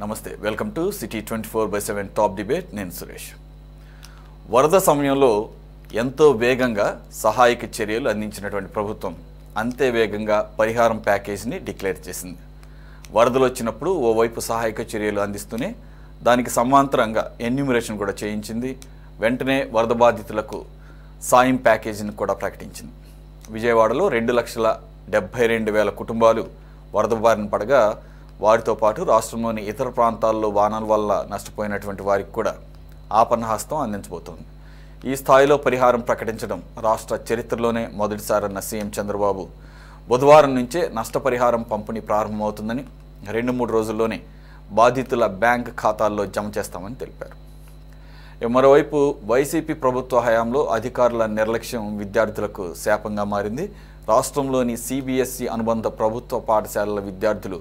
నమస్తే, welcome to city 24/7 top debate. నేను సురేష్. వరద సమయంలో ఎంతో వేగంగా సహాయక చర్యలు అందించినటువంటి ప్రభుత్వం అంతే వేగంగా పరిహారం ప్యాకేజీని డిక్లేర్ చేసింది. వరదలు వచ్చినప్పుడు ఓవైపు సహాయక చర్యలు అందిస్తూనే దానికి సమాంతరంగా ఎన్యూమరేషన్ కూడా చేయించింది. వెంటనే వరద బాధితులకు సాయం ప్యాకేజీని కూడా ప్రకటించింది. విజయవాడలో 2,72,000 కుటుంబాలు వరద బారిన పడగా వారితో పాటు రాష్ట్రంలోని ఇతర ప్రాంతాల్లో వానల వల్ల నష్టపోయినటువంటి వారికి కూడా ఆపన్నహస్తం అందించబోతోంది. ఈ స్థాయిలో పరిహారం ప్రకటించడం రాష్ట్ర చరిత్రలోనే మొదటిసారన్న సీఎం చంద్రబాబు బుధవారం నుంచే నష్టపరిహారం పంపిణీ ప్రారంభమవుతుందని, 2-3 రోజుల్లోనే బాధితుల బ్యాంక్ ఖాతాల్లో జమ చేస్తామని తెలిపారు. మరోవైపు వైసీపీ ప్రభుత్వ హయాంలో అధికారుల నిర్లక్ష్యం విద్యార్థులకు శాపంగా మారింది. రాష్ట్రంలోని సిబిఎస్ఈ అనుబంధ ప్రభుత్వ పాఠశాలల విద్యార్థులు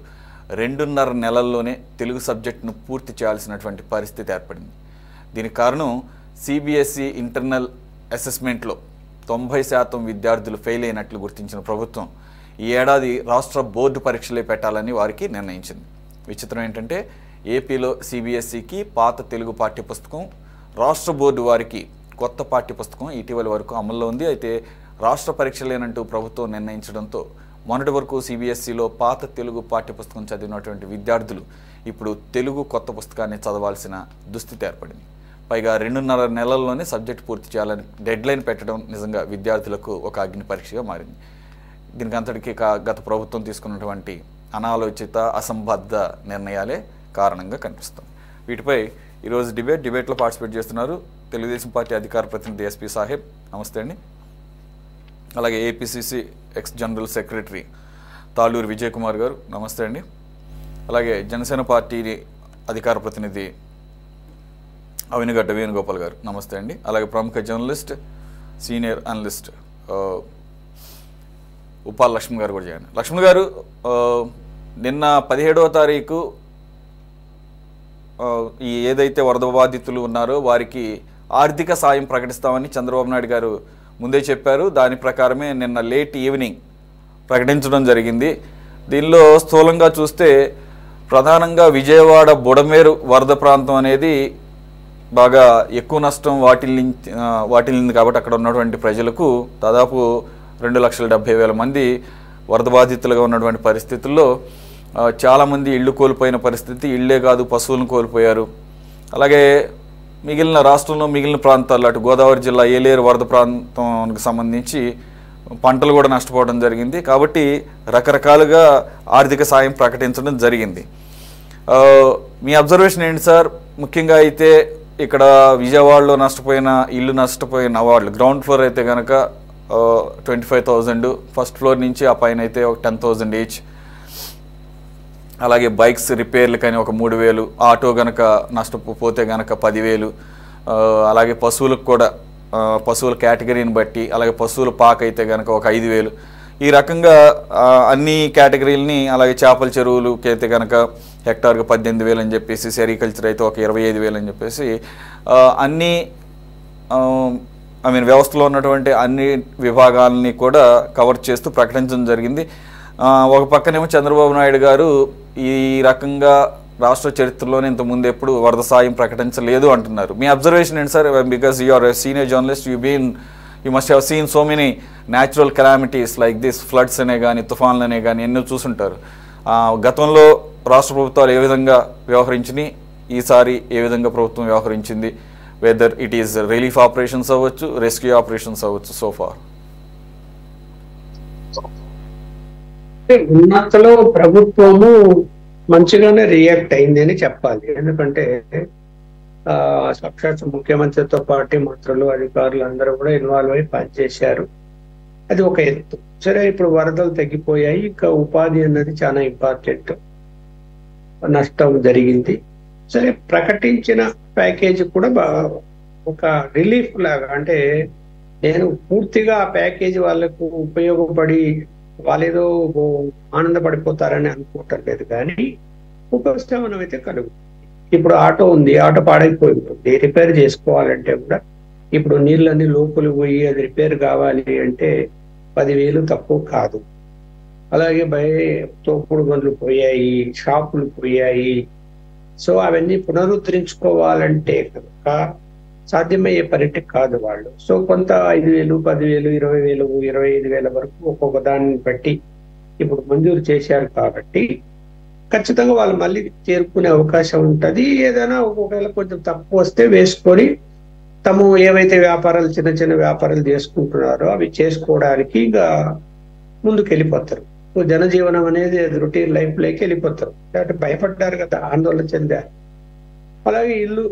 2.5 నెలల్లోనే తెలుగు సబ్జెక్టును పూర్తి చేయాల్సినటువంటి పరిస్థితి ఏర్పడింది. దీనికి కారణం సిబిఎస్ఈ ఇంటర్నల్ అసెస్మెంట్లో 90% విద్యార్థులు ఫెయిల్ అయినట్లు గుర్తించిన ప్రభుత్వం ఈ ఏడాది రాష్ట్ర బోర్డు పరీక్షలే పెట్టాలని వారికి నిర్ణయించింది. విచిత్రం ఏంటంటే ఏపీలో సిబిఎస్ఈకి పాత తెలుగు పాఠ్యపుస్తకం, రాష్ట్ర బోర్డు వారికి కొత్త పాఠ్యపుస్తకం ఇటీవల వరకు అమల్లో ఉంది. అయితే రాష్ట్ర పరీక్షలేనంటూ ప్రభుత్వం నిర్ణయించడంతో మొన్నటి వరకు సిబిఎస్ఈలో పాత తెలుగు పాఠ్యపుస్తకం చదివినటువంటి విద్యార్థులు ఇప్పుడు తెలుగు కొత్త పుస్తకాన్ని చదవాల్సిన దుస్థితి ఏర్పడింది. పైగా 2.5 నెలల్లోనే సబ్జెక్ట్ పూర్తి చేయాలని డెడ్లైన్ పెట్టడం నిజంగా విద్యార్థులకు ఒక అగ్ని పరీక్షగా మారింది. దీనికి అంతటికీ గత ప్రభుత్వం తీసుకున్నటువంటి అనాలోచిత అసంబద్ధ నిర్ణయాలే కారణంగా కనిపిస్తుంది. వీటిపై ఈరోజు డిబేట్లో పార్టిసిపేట్ చేస్తున్నారు తెలుగుదేశం పార్టీ అధికార ప్రతినిధి ఎస్పీ సాహెబ్. నమస్తే అండి. అలాగే APCC X general secretary Talluri Vijay Kumar గారు. నమస్తే అండి. అలాగే జనసేన పార్టీ అధికార ప్రతినిధి అవినిగడ్డ వేణుగోపాల్ గారు. నమస్తే అండి. అలాగే ప్రముఖ జర్నలిస్ట్, సీనియర్ అనలిస్ట్ ఉపాల్ లక్ష్మణ్ గారు కూడా చేయండి. లక్ష్మణ్ గారు, నిన్న 17వ తారీఖు ఈ ఏదైతే వరద బాధితులు ఉన్నారో వారికి ఆర్థిక సాయం ప్రకటిస్తామని చంద్రబాబు నాయుడు గారు ముందే చెప్పారు. దాని ప్రకారమే నిన్న లేట్ ఈవినింగ్ ప్రకటించడం జరిగింది. దీనిలో స్థూలంగా చూస్తే ప్రధానంగా విజయవాడ బుడమేరు వరద ప్రాంతం అనేది బాగా ఎక్కువ నష్టం వాటిల్లింది కాబట్టి అక్కడ ఉన్నటువంటి ప్రజలకు దాదాపు 2,70,000 మంది వరద బాధితులుగా ఉన్నటువంటి పరిస్థితుల్లో చాలామంది ఇళ్ళు కోల్పోయిన పరిస్థితి. ఇళ్లే కాదు, పశువులను కోల్పోయారు. అలాగే రాష్ట్రంలో మిగిలిన ప్రాంతాల్లో అటు గోదావరి జిల్లా ఏలేరు వరద ప్రాంతానికి సంబంధించి పంటలు కూడా నష్టపోవడం జరిగింది. కాబట్టి రకరకాలుగా ఆర్థిక సాయం ప్రకటించడం జరిగింది. మీ అబ్జర్వేషన్ ఏంటి సార్? ముఖ్యంగా అయితే ఇక్కడ విజయవాడలో నష్టపోయిన వాళ్ళు గ్రౌండ్ ఫ్లోర్ అయితే కనుక 25,000, ఫస్ట్ ఫ్లోర్ నుంచి ఆ పైన అయితే ఒక 10,000 ఈచ్. అలాగే బైక్స్ రిపేర్లు కానీ ఒక 3,000, ఆటో కనుక నష్టపోతే కనుక 10,000, అలాగే పశువులకు కూడా పశువుల కేటగిరీని బట్టి, అలాగే పశువుల పాక అయితే కనుక ఒక 5,000. ఈ రకంగా అన్ని కేటగిరీలని, అలాగే చేపల చెరువులకి అయితే కనుక హెక్టార్కి 18,000 అని చెప్పేసి, సెరికల్చర్ అయితే ఒక 25,000 అని చెప్పేసి అన్ని వ్యవస్థలో ఉన్నటువంటి అన్ని విభాగాలని కూడా కవర్ చేస్తూ ప్రకటించడం జరిగింది. ఒక పక్కనేమో చంద్రబాబు నాయుడు గారు ఈ రకంగా రాష్ట్ర చరిత్రలోనే ఇంతకుముందు ఎప్పుడు వరద సాయం ప్రకటించలేదు అంటున్నారు. మీ అబ్జర్వేషన్ ఏంటి sir? Because you are a senior journalist, you must have seen so many natural calamities like this, floods అనే కానీ తుఫాన్లు అనే కానీ ఎన్నో చూసుంటారు. గతంలో రాష్ట్ర ప్రభుత్వాలు ఏ విధంగా వ్యవహరించినాయి, ఈసారి ఏ విధంగా ప్రభుత్వం వ్యవహరించింది, whether it is relief operations అవ్వచ్చు, రెస్క్యూ ఆపరేషన్స్ అవ్వచ్చు, సోఫార్? ఉన్నతలో ప్రభుత్వము మంచిగానే రియాక్ట్ అయింది అని చెప్పాలి. ఎందుకంటే సాక్షాత్ ముఖ్యమంత్రితో పాటు మంత్రులు, అధికారులు అందరూ కూడా ఇన్వాల్వ్ అయి పనిచేశారు. అది ఒక ఎత్తు. సరే, ఇప్పుడు వరదలు తగ్గిపోయాయి, ఇంకా ఉపాధి అన్నది చాలా ఇంపార్టెంట్. నష్టం జరిగింది. సరే, ప్రకటించిన ప్యాకేజ్ కూడా ఒక రిలీఫ్ లాగా, అంటే నేను పూర్తిగా ఆ ప్యాకేజ్ వాళ్ళకు ఉపయోగపడి వాళ్ళేదో ఆనందపడిపోతారని అనుకోవటం లేదు, కానీ ఉపశమనం అయితే కలుగుతుంది. ఇప్పుడు ఆటో ఉంది, ఆటో పాడైపోయి ఉంటుంది, రిపేర్ చేసుకోవాలంటే కూడా ఇప్పుడు నీళ్ళన్నీ లోపలి పోయి అది రిపేర్ కావాలి అంటే 10,000 తక్కువ కాదు. అలాగే తోపుడు బండ్లు పోయాయి, షాపులు పోయాయి, సో అవన్నీ పునరుద్ధరించుకోవాలంటే కనుక సాధ్యమయ్యే పని కాదు వాళ్ళు. సో కొంత 5,000, 10,000, 20,000, 25,000 వరకు ఒక్కొక్క దాన్ని బట్టి ఇప్పుడు మంజూరు చేశారు కాబట్టి ఖచ్చితంగా వాళ్ళు మళ్ళీ చేరుకునే అవకాశం ఉంటుంది. ఏదైనా ఒకవేళ కొంచెం తక్కువ వస్తే వేసుకొని తమ ఏవైతే వ్యాపారాలు చిన్న చిన్న వ్యాపారాలు చేసుకుంటున్నారో అవి చేసుకోవడానికి ఇంకా ముందుకు వెళ్ళిపోతారు. జనజీవనం అనేది రొటీన్ లైఫ్ లోకి వెళ్ళిపోతారు. అంటే భయపడ్డారు కదా, ఆందోళన చెందారు. అలాగే ఇల్లు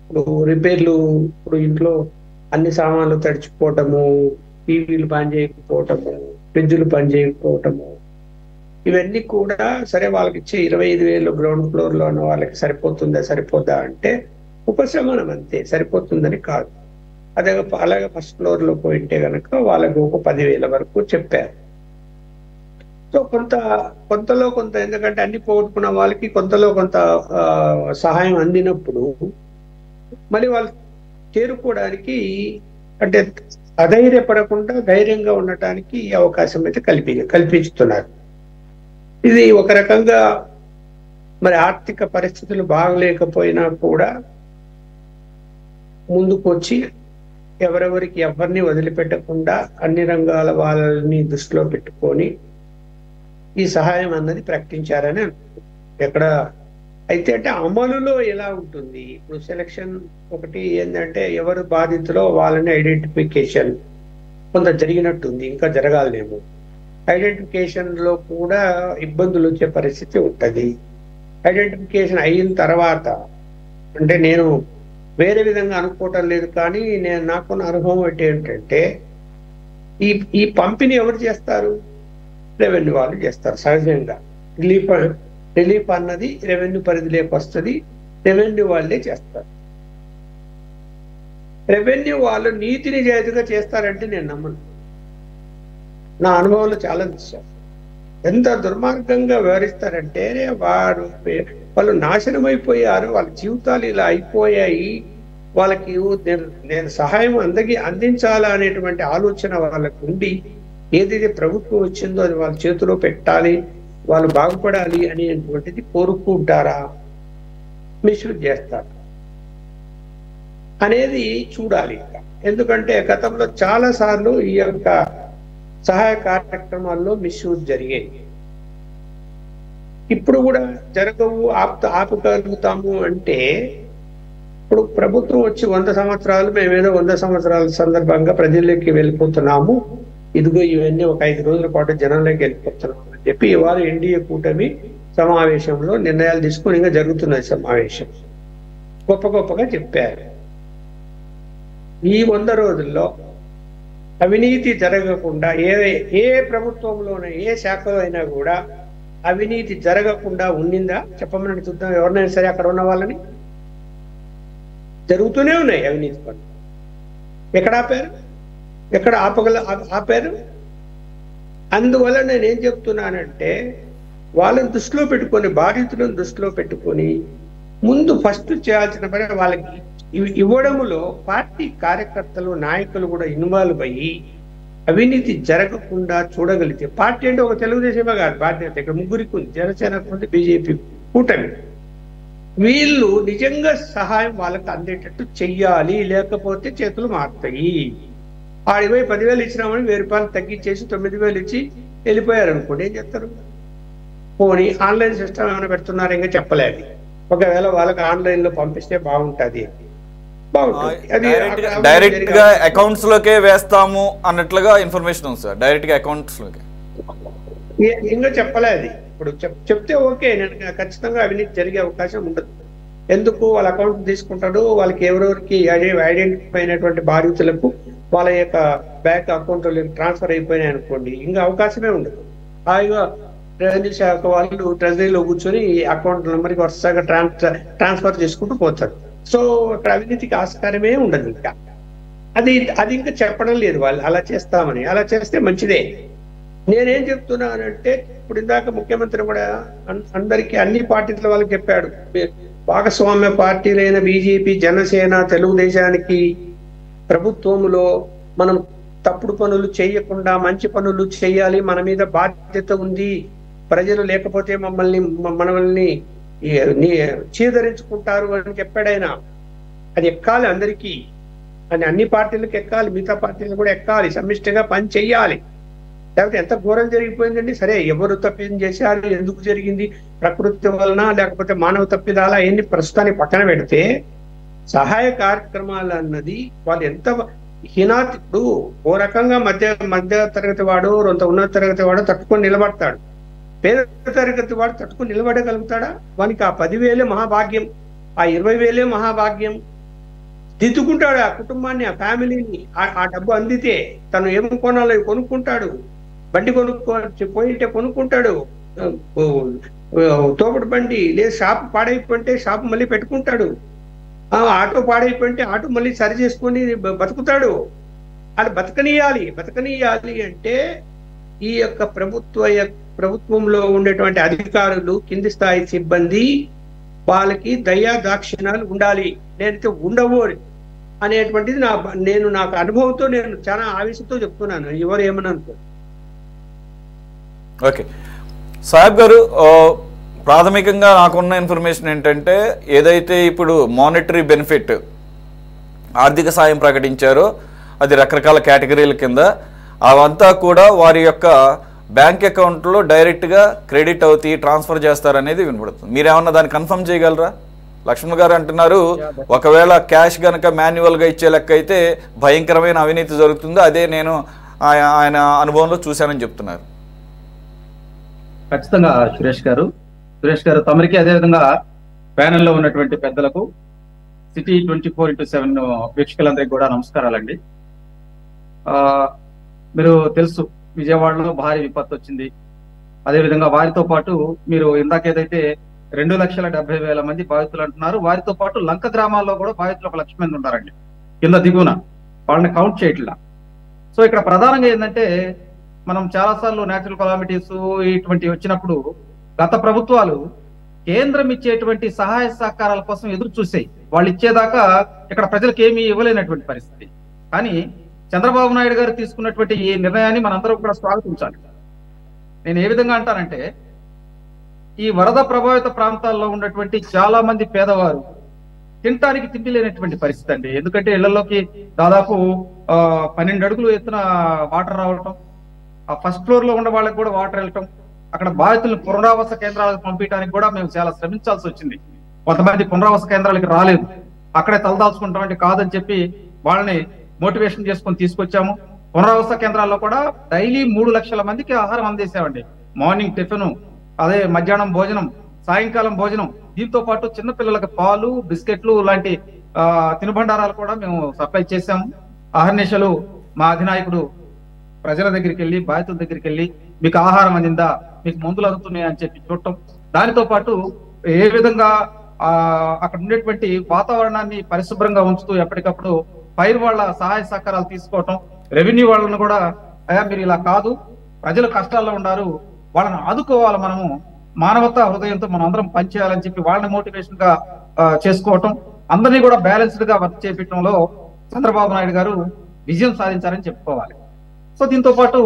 ఇప్పుడు రిపేర్లు, ఇప్పుడు ఇంట్లో అన్ని సామాన్లు తడిచిపోవటము, టీవీలు పని చేయకపోవటము, ఫ్రిడ్జ్లు పని చేయకపోవటము, ఇవన్నీ కూడా సరే వాళ్ళకి ఇచ్చే 25,000 గ్రౌండ్ ఫ్లోర్ లో ఉన్న వాళ్ళకి సరిపోద్దా అంటే ఉపశమనం అంతే, సరిపోతుందని కాదు. అదే అలాగే ఫస్ట్ ఫ్లోర్ లో పోయింటే కనుక వాళ్ళకి ఒక 10,000 వరకు చెప్పారు. సో కొంతలో కొంత, ఎందుకంటే అన్ని పోగొట్టుకున్న వాళ్ళకి కొంతలో కొంత సహాయం అందినప్పుడు మళ్ళీ వాళ్ళు చేరుకోవడానికి, అంటే అధైర్యపడకుండా ధైర్యంగా ఉండటానికి ఈ అవకాశం అయితే కల్పిస్తున్నారు. ఇది ఒక రకంగా మరి ఆర్థిక పరిస్థితులు బాగలేకపోయినా కూడా ముందుకు వచ్చి ఎవరిని వదిలిపెట్టకుండా అన్ని రంగాల వాళ్ళని దృష్టిలో పెట్టుకొని ఈ సహాయం అన్నది ప్రకటించారని ఎక్కడ అయితే, అంటే అమలులో ఎలా ఉంటుంది ఇప్పుడు సెలక్షన్ ఒకటి ఏంటంటే ఎవరు బాధితులో వాళ్ళని ఐడెంటిఫికేషన్ కొంత జరిగినట్టుంది, ఇంకా జరగాలనేమో. ఐడెంటిఫికేషన్ లో కూడా ఇబ్బందులు వచ్చే పరిస్థితి ఉంటుంది. ఐడెంటిఫికేషన్ అయిన తర్వాత, అంటే నేను వేరే విధంగా అనుకోవటం లేదు కానీ నాకున్న అనుభవం ఏంటంటే ఈ పంపిణీ ఎవరు చేస్తారు? రెవెన్యూ వాళ్ళు చేస్తారు సహజంగా. రిలీఫ్ అన్నది రెవెన్యూ పరిధిలోకి వస్తుంది, రెవెన్యూ వాళ్ళే చేస్తారు. రెవెన్యూ వాళ్ళు నీతి నిజాయితీగా చేస్తారంటే నేను నమ్మను. నా అనుభవంలో చాలా చూశాను. ఎంత దుర్మార్గంగా వ్యవహరిస్తారంటే వాళ్ళు నాశనం అయిపోయారు, వాళ్ళ జీవితాలు ఇలా అయిపోయాయి, వాళ్ళకి నేను సహాయం అందించాలా అనేటువంటి ఆలోచన వాళ్ళకు ఉండి ఏదైతే ప్రభుత్వం వచ్చిందో అది వాళ్ళ చేతిలో పెట్టాలి, వాళ్ళు బాగుపడాలి అనేటువంటిది కోరుకుంటారా, మిస్యూజ్ చేస్తారా అనేది చూడాలి. ఎందుకంటే గతంలో చాలా సార్లు ఈ యొక్క సహాయ కార్యక్రమాల్లో మిస్యూజ్ జరిగాయి. ఇప్పుడు కూడా జరగవు, ఆపగలుగుతాము అంటే ఇప్పుడు ప్రభుత్వం వచ్చి 100 సంవత్సరాలు, మేమేదో 100 సంవత్సరాల సందర్భంగా ప్రజల్లోకి వెళ్ళిపోతున్నాము, ఇదిగో ఇవన్నీ ఒక 5 రోజుల పాటు జనంలోకి వెళ్ళిపోతున్నాము అని చెప్పి ఇవాళ ఎన్డీఏ కూటమి సమావేశంలో నిర్ణయాలు తీసుకుని ఇంకా జరుగుతున్నది సమావేశం. గొప్పగా చెప్పారు. ఈ 100 రోజుల్లో అవినీతి జరగకుండా ఏ ప్రభుత్వంలోనే ఏ శాఖలో అయినా కూడా అవినీతి జరగకుండా ఉండిందా చెప్పమని చూద్దాం. ఎవరినైనా సరే అక్కడ ఉన్న వాళ్ళని. జరుగుతూనే ఉన్నాయి అవినీతి పనులు. ఎక్కడ ఆపారు? ఎక్కడ ఆపారు? అందువల్ల నేనేం చెప్తున్నానంటే వాళ్ళని దృష్టిలో పెట్టుకొని, బాధితులను దృష్టిలో పెట్టుకొని ముందు ఫస్ట్ చేయాల్సిన పని వాళ్ళకి ఇవ్వడంలో పార్టీ కార్యకర్తలు, నాయకులు కూడా ఇన్వాల్వ్ అయ్యి అవినీతి జరగకుండా చూడగలిగితే, పార్టీ అంటే ఒక తెలుగుదేశమే కాదు బాధ్యత, ఇక్కడ ముగ్గురికి ఉంది, జనసేన ఉంది, బీజేపీ కూటమి. వీళ్ళు నిజంగా సహాయం వాళ్ళకి అందేటట్టు చెయ్యాలి, లేకపోతే చేతులు మారుతాయి. ఆడిపోయి 10,000 ఇచ్చినామని 1,000 రూపాయలు తగ్గించేసి 9,000 ఇచ్చి వెళ్ళిపోయారు అనుకోండి, ఏం చేస్తారు? పోనీ ఆన్లైన్ సిస్టమ్ ఏమైనా పెడుతున్నారు ఇంకా చెప్పలేదు. ఒకవేళ వాళ్ళకి ఆన్లైన్ లో పంపిస్తే బాగుంటది. డైరెక్ట్ గా అకౌంట్స్ లోకే వేస్తాము అన్నట్లుగా ఇన్ఫర్మేషన్ ఉంది సార్. డైరెక్ట్ గా అకౌంట్స్ లోకి ఇంకా చెప్పలేదు. ఇప్పుడు చెప్తే ఓకే, నేను ఖచ్చితంగా అవినీతి జరిగే అవకాశం ఉండదు. ఎందుకు? వాళ్ళ అకౌంట్ తీసుకుంటాడు, వాళ్ళకి ఎవరెవరికి ఐడెంటిఫై అయినటువంటి బాధితులకు వాళ్ళ యొక్క బ్యాంక్ అకౌంట్ ట్రాన్స్ఫర్ అయిపోయినాయి అనుకోండి, ఇంకా అవకాశమే ఉండదు. హాయిగా రెవెన్యూ శాఖ వాళ్ళు ట్రెజరీలో కూర్చొని అకౌంట్ నెంబర్కి వరుసగా ట్రాన్స్ఫర్ చేసుకుంటూ పోతారు. సో అక్కడ అవినీతికి ఆస్కారమే ఉండదు. ఇంకా అది ఇంకా చెప్పడం లేదు వాళ్ళు అలా చేస్తామని. అలా చేస్తే మంచిదే. నేనేం చెప్తున్నానంటే ఇప్పుడు ఇందాక ముఖ్యమంత్రి కూడా అందరికీ అన్ని పార్టీల వాళ్ళకి చెప్పాడు, భాగస్వామ్య పార్టీలైన బీజేపీ, జనసేన, తెలుగుదేశానికి ప్రభుత్వంలో మనం తప్పుడు పనులు చేయకుండా మంచి పనులు చేయాలి, మన మీద బాధ్యత ఉంది, ప్రజలు లేకపోతే మనల్ని చీదరించుకుంటారు అని చెప్పాడు ఆయన. అది ఎక్కాలి అందరికీ, అని అన్ని పార్టీలకు ఎక్కాలి, మిగతా పార్టీలు కూడా ఎక్కాలి, సమిష్టిగా పని చెయ్యాలి. లేకపోతే ఎంత ఘోరం జరిగిపోయిందండి. సరే, ఎవరు తప్పిదం చేశారు, ఎందుకు జరిగింది, ప్రకృతి వలన లేకపోతే మానవ తప్పిదాలా, అవన్నీ ప్రస్తుతానికి పక్కన పెడితే సహాయ కార్యక్రమాలు అన్నది వాళ్ళు ఎంత ఇప్పుడు ఓ రకంగా మధ్య తరగతి వాడు, కొంత ఉన్నత తరగతి వాడు తట్టుకొని నిలబడతాడు. పేద తరగతి వాడు తట్టుకొని నిలబడగలుగుతాడా? వానికి ఆ 10,000 మహాభాగ్యం, ఆ 20,000 మహాభాగ్యం. దిద్దుకుంటాడు ఆ కుటుంబాన్ని, ఆ ఫ్యామిలీని. ఆ డబ్బు అందితే తను ఏం కొనాలో కొనుక్కుంటాడు, బండి పోయింటే కొనుక్కుంటాడు, తోపుడు బండి లేదు, షాప్ పాడైపోయింటే షాప్ మళ్ళీ పెట్టుకుంటాడు, ఆటో పాడైపోయింటే ఆటో మళ్ళీ సరి చేసుకొని బతుకుతాడు. అది బతకనీయాలి అంటే ఈ యొక్క ప్రభుత్వంలో ఉండేటువంటి అధికారులు, కింది స్థాయి సిబ్బంది, వాళ్ళకి దయా దాక్షిణ్యాలు ఉండాలి. నేనైతే ఉండవు అనేటువంటిది నాకు అనుభవంతో నేను చాలా ఆవేశంతో చెప్తున్నాను. ఎవరు ఏమని అనుకో. ఓకే సాహెబ్ గారు, ప్రాథమికంగా నాకున్న ఇన్ఫర్మేషన్ ఏంటంటే, ఏదైతే ఇప్పుడు మానిటరీ బెనిఫిట్ ఆర్థిక సాయం ప్రకటించారో అది రకరకాల కేటగిరీల కింద, అవంతా కూడా వారి యొక్క బ్యాంక్ అకౌంట్లో డైరెక్ట్గా క్రెడిట్ అవుతాయి, ట్రాన్స్ఫర్ చేస్తారనేది వినపడుతుంది. మీరేమన్నా దాన్ని కన్ఫర్మ్ చేయగలరా? లక్ష్మణ్ గారు అంటున్నారు, ఒకవేళ క్యాష్ కనుక మాన్యువల్గా ఇచ్చే లెక్క అయితే భయంకరమైన అవినీతి జరుగుతుంది, అదే నేను ఆయన అనుభవంలో చూశానని చెప్తున్నారు. ఖచ్చితంగా సురేష్ గారు తమరికి, అదేవిధంగా ప్యానెల్లో ఉన్నటువంటి పెద్దలకు, సిటీ 24/7 వీక్షకులందరికీ కూడా నమస్కారాలండి. మీరు తెలుసు, విజయవాడలో భారీ విపత్తు వచ్చింది. అదేవిధంగా వారితో పాటు మీరు ఇందాక ఏదైతే 2,70,000 మంది బాధితులు అంటున్నారు, వారితో పాటు లంక గ్రామాల్లో కూడా బాధితులు 1,00,000 మంది ఉన్నారండి. కింద దిగువన వాళ్ళని కౌంట్ చేయట్లా. సో ఇక్కడ ప్రధానంగా ఏంటంటే, మనం చాలాసార్లు నేచురల్ కలామిటీస్ ఇటువంటి వచ్చినప్పుడు గత ప్రభుత్వాలు కేంద్రం ఇచ్చేటువంటి సహాయ సహకారాల కోసం ఎదురు చూసాయి. వాళ్ళు ఇచ్చేదాకా ఇక్కడ ప్రజలకు ఏమీ ఇవ్వలేనటువంటి పరిస్థితి. కానీ చంద్రబాబు నాయుడు గారు తీసుకున్నటువంటి ఈ నిర్ణయాన్ని మనందరం కూడా స్వాగతించాలి. నేను ఏ విధంగా అంటానంటే, ఈ వరద ప్రభావిత ప్రాంతాల్లో ఉన్నటువంటి చాలా మంది పేదవారు తినటానికి తిండి లేనటువంటి పరిస్థితి అండి. ఎందుకంటే ఇళ్లలోకి దాదాపు 12 అడుగులు ఎత్తున వాటర్ రావటం, ఆ ఫస్ట్ ఫ్లోర్ లో ఉన్న వాళ్ళకి కూడా వాటర్ వెళ్ళటం, అక్కడ బాధితులను పునరావాస కేంద్రాలకు పంపించడానికి కూడా మేము చాలా శ్రమించాల్సి వచ్చింది. కొంతమంది పునరావాస కేంద్రాలకు రాలేదు, అక్కడే తలదాల్చుకుంటామంటే కాదని చెప్పి వాళ్ళని మోటివేషన్ చేసుకొని తీసుకొచ్చాము. పునరావాస కేంద్రాల్లో కూడా డైలీ 3 లక్షల మందికి ఆహారం అందేసామండి. మార్నింగ్ టిఫిన్, అదే మధ్యాహ్నం భోజనం, సాయంకాలం భోజనం, దీంతో పాటు చిన్నపిల్లలకు పాలు, బిస్కెట్లు లాంటి తినుబండారాలు కూడా మేము సప్లై చేశాము. అహర్నిశలు మా అధినాయకుడు ప్రజల దగ్గరికి వెళ్ళి, బాధితుల దగ్గరికి వెళ్ళి, మీకు ఆహారం అందిందా, మీకు మందులు అందుతున్నాయి అని చెప్పి చూడటం, దానితో పాటు ఏ విధంగా అక్కడ ఉండేటువంటి వాతావరణాన్ని పరిశుభ్రంగా ఉంచుతూ ఎప్పటికప్పుడు పైరు వాళ్ళ సహాయ సహకారాలు తీసుకోవటం, రెవెన్యూ వాళ్ళను కూడా, అయ్యా మీరు ఇలా కాదు, ప్రజలు కష్టాల్లో ఉన్నారు, వాళ్ళని ఆదుకోవాలి, మనము మానవతా హృదయంతో మనం అందరం పనిచేయాలని చెప్పి వాళ్ళని మోటివేషన్ గా చేసుకోవటం, అందరినీ కూడా బ్యాలెన్స్డ్ గా వర్క్ చేపించడంలో చంద్రబాబు నాయుడు గారు విజయం సాధించారని చెప్పుకోవాలి. సో దీంతో పాటు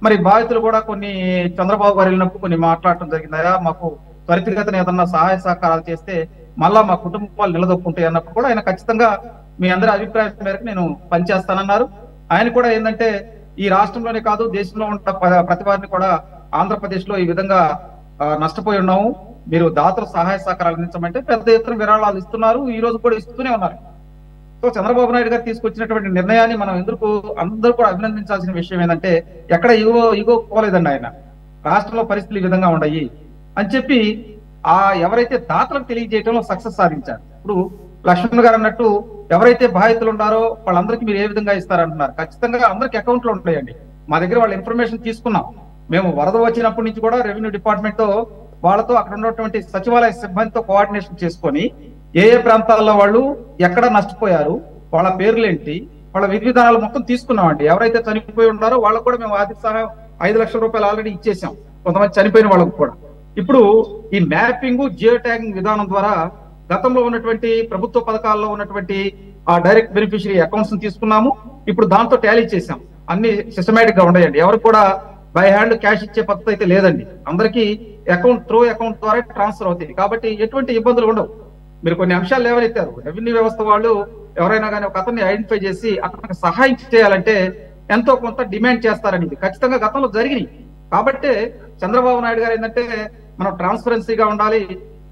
మరి బాధితులు కూడా కొన్ని చంద్రబాబు గారు వెళ్ళినప్పుడు కొన్ని మాట్లాడటం జరిగింది. అయ్యా మాకు త్వరితగతిన ఏదన్నా సహాయ సహకారాలు చేస్తే మళ్ళా మా కుటుంబాలు నిలదొక్కుంటాయి అన్నప్పుడు కూడా ఆయన ఖచ్చితంగా మీ అందరి అభిప్రాయం మేరకు నేను పనిచేస్తానన్నారు. ఆయన కూడా ఏంటంటే, ఈ రాష్ట్రంలోనే కాదు దేశంలో ఉన్న ప్రతి వారిని కూడా ఆంధ్రప్రదేశ్ లో ఈ విధంగా నష్టపోయి ఉన్నాము, మీరు దాతలు సహాయ సహకారాలు అందించమంటే పెద్ద ఎత్తున విరాళాలు ఇస్తున్నారు, ఈ రోజు కూడా ఇస్తూనే ఉన్నారు. సో చంద్రబాబు నాయుడు గారు తీసుకొచ్చినటువంటి నిర్ణయాన్ని మనం అందరూ కూడా అభినందించాల్సిన విషయం ఏంటంటే, ఎక్కడ ఇగో పోలేదండి ఆయన. రాష్ట్రంలో పరిస్థితులు ఈ విధంగా ఉన్నాయి అని చెప్పి ఎవరైతే దాతలకు తెలియజేయడంలో సక్సెస్ సాధించారు. ఇప్పుడు లక్ష్మణ్ గారు అన్నట్టు ఎవరైతే బాధితులు ఉన్నారో వాళ్ళందరికీ మీరు ఏ విధంగా ఇస్తారంటున్నారు. ఖచ్చితంగా అందరికి అకౌంట్లు ఉంటాయండి. మా దగ్గర వాళ్ళ ఇన్ఫర్మేషన్ తీసుకున్నాం. మేము వరద వచ్చినప్పటి నుంచి కూడా రెవెన్యూ డిపార్ట్మెంట్ తో, వాళ్ళతో, అక్కడ ఉన్నటువంటి సచివాలయ సిబ్బందితో కోఆర్డినేషన్ చేసుకొని ఏ ప్రాంతాల్లో వాళ్ళు ఎక్కడ నష్టపోయారు, వాళ్ళ పేర్లేంటి, వాళ్ళ విధి విధానాలు మొత్తం తీసుకున్నామండి. ఎవరైతే చనిపోయి ఉన్నారో వాళ్ళకు కూడా మేము ఆర్థిక సహాయం 5 లక్షల రూపాయలు ఆల్రెడీ ఇచ్చేసాం, కొంతమంది చనిపోయిన వాళ్ళకు కూడా. ఇప్పుడు ఈ మ్యాపింగ్, జియో ట్యాగింగ్ విధానం ద్వారా గతంలో ఉన్నటువంటి ప్రభుత్వ పథకాల్లో ఉన్నటువంటి ఆ డైరెక్ట్ బెనిఫిషియరీ అకౌంట్స్ తీసుకున్నాము. ఇప్పుడు దాంతో టాలీ చేసాం, అన్ని సిస్టమేటిక్ గా ఉన్నాయండి. ఎవరికి కూడా బై హ్యాండ్ క్యాష్ ఇచ్చే పద్ధతి అయితే లేదండి. అందరికీ అకౌంట్ ద్వారా ట్రాన్స్ఫర్ అవుతాయి. కాబట్టి ఎటువంటి ఇబ్బందులు ఉండవు. మీరు కొన్ని అంశాలు లేవనెత్తారు. రెవెన్యూ వ్యవస్థ వాళ్ళు ఎవరైనా కానీ ఒక అతన్ని ఐడెంటిఫై చేసి అతనికి సహాయం చేయాలంటే ఎంతో కొంత డిమాండ్ చేస్తారనేది ఖచ్చితంగా గతంలో జరిగినాయి. కాబట్టి చంద్రబాబు నాయుడు గారు ఏంటంటే మనం ట్రాన్స్పరెన్సీగా ఉండాలి,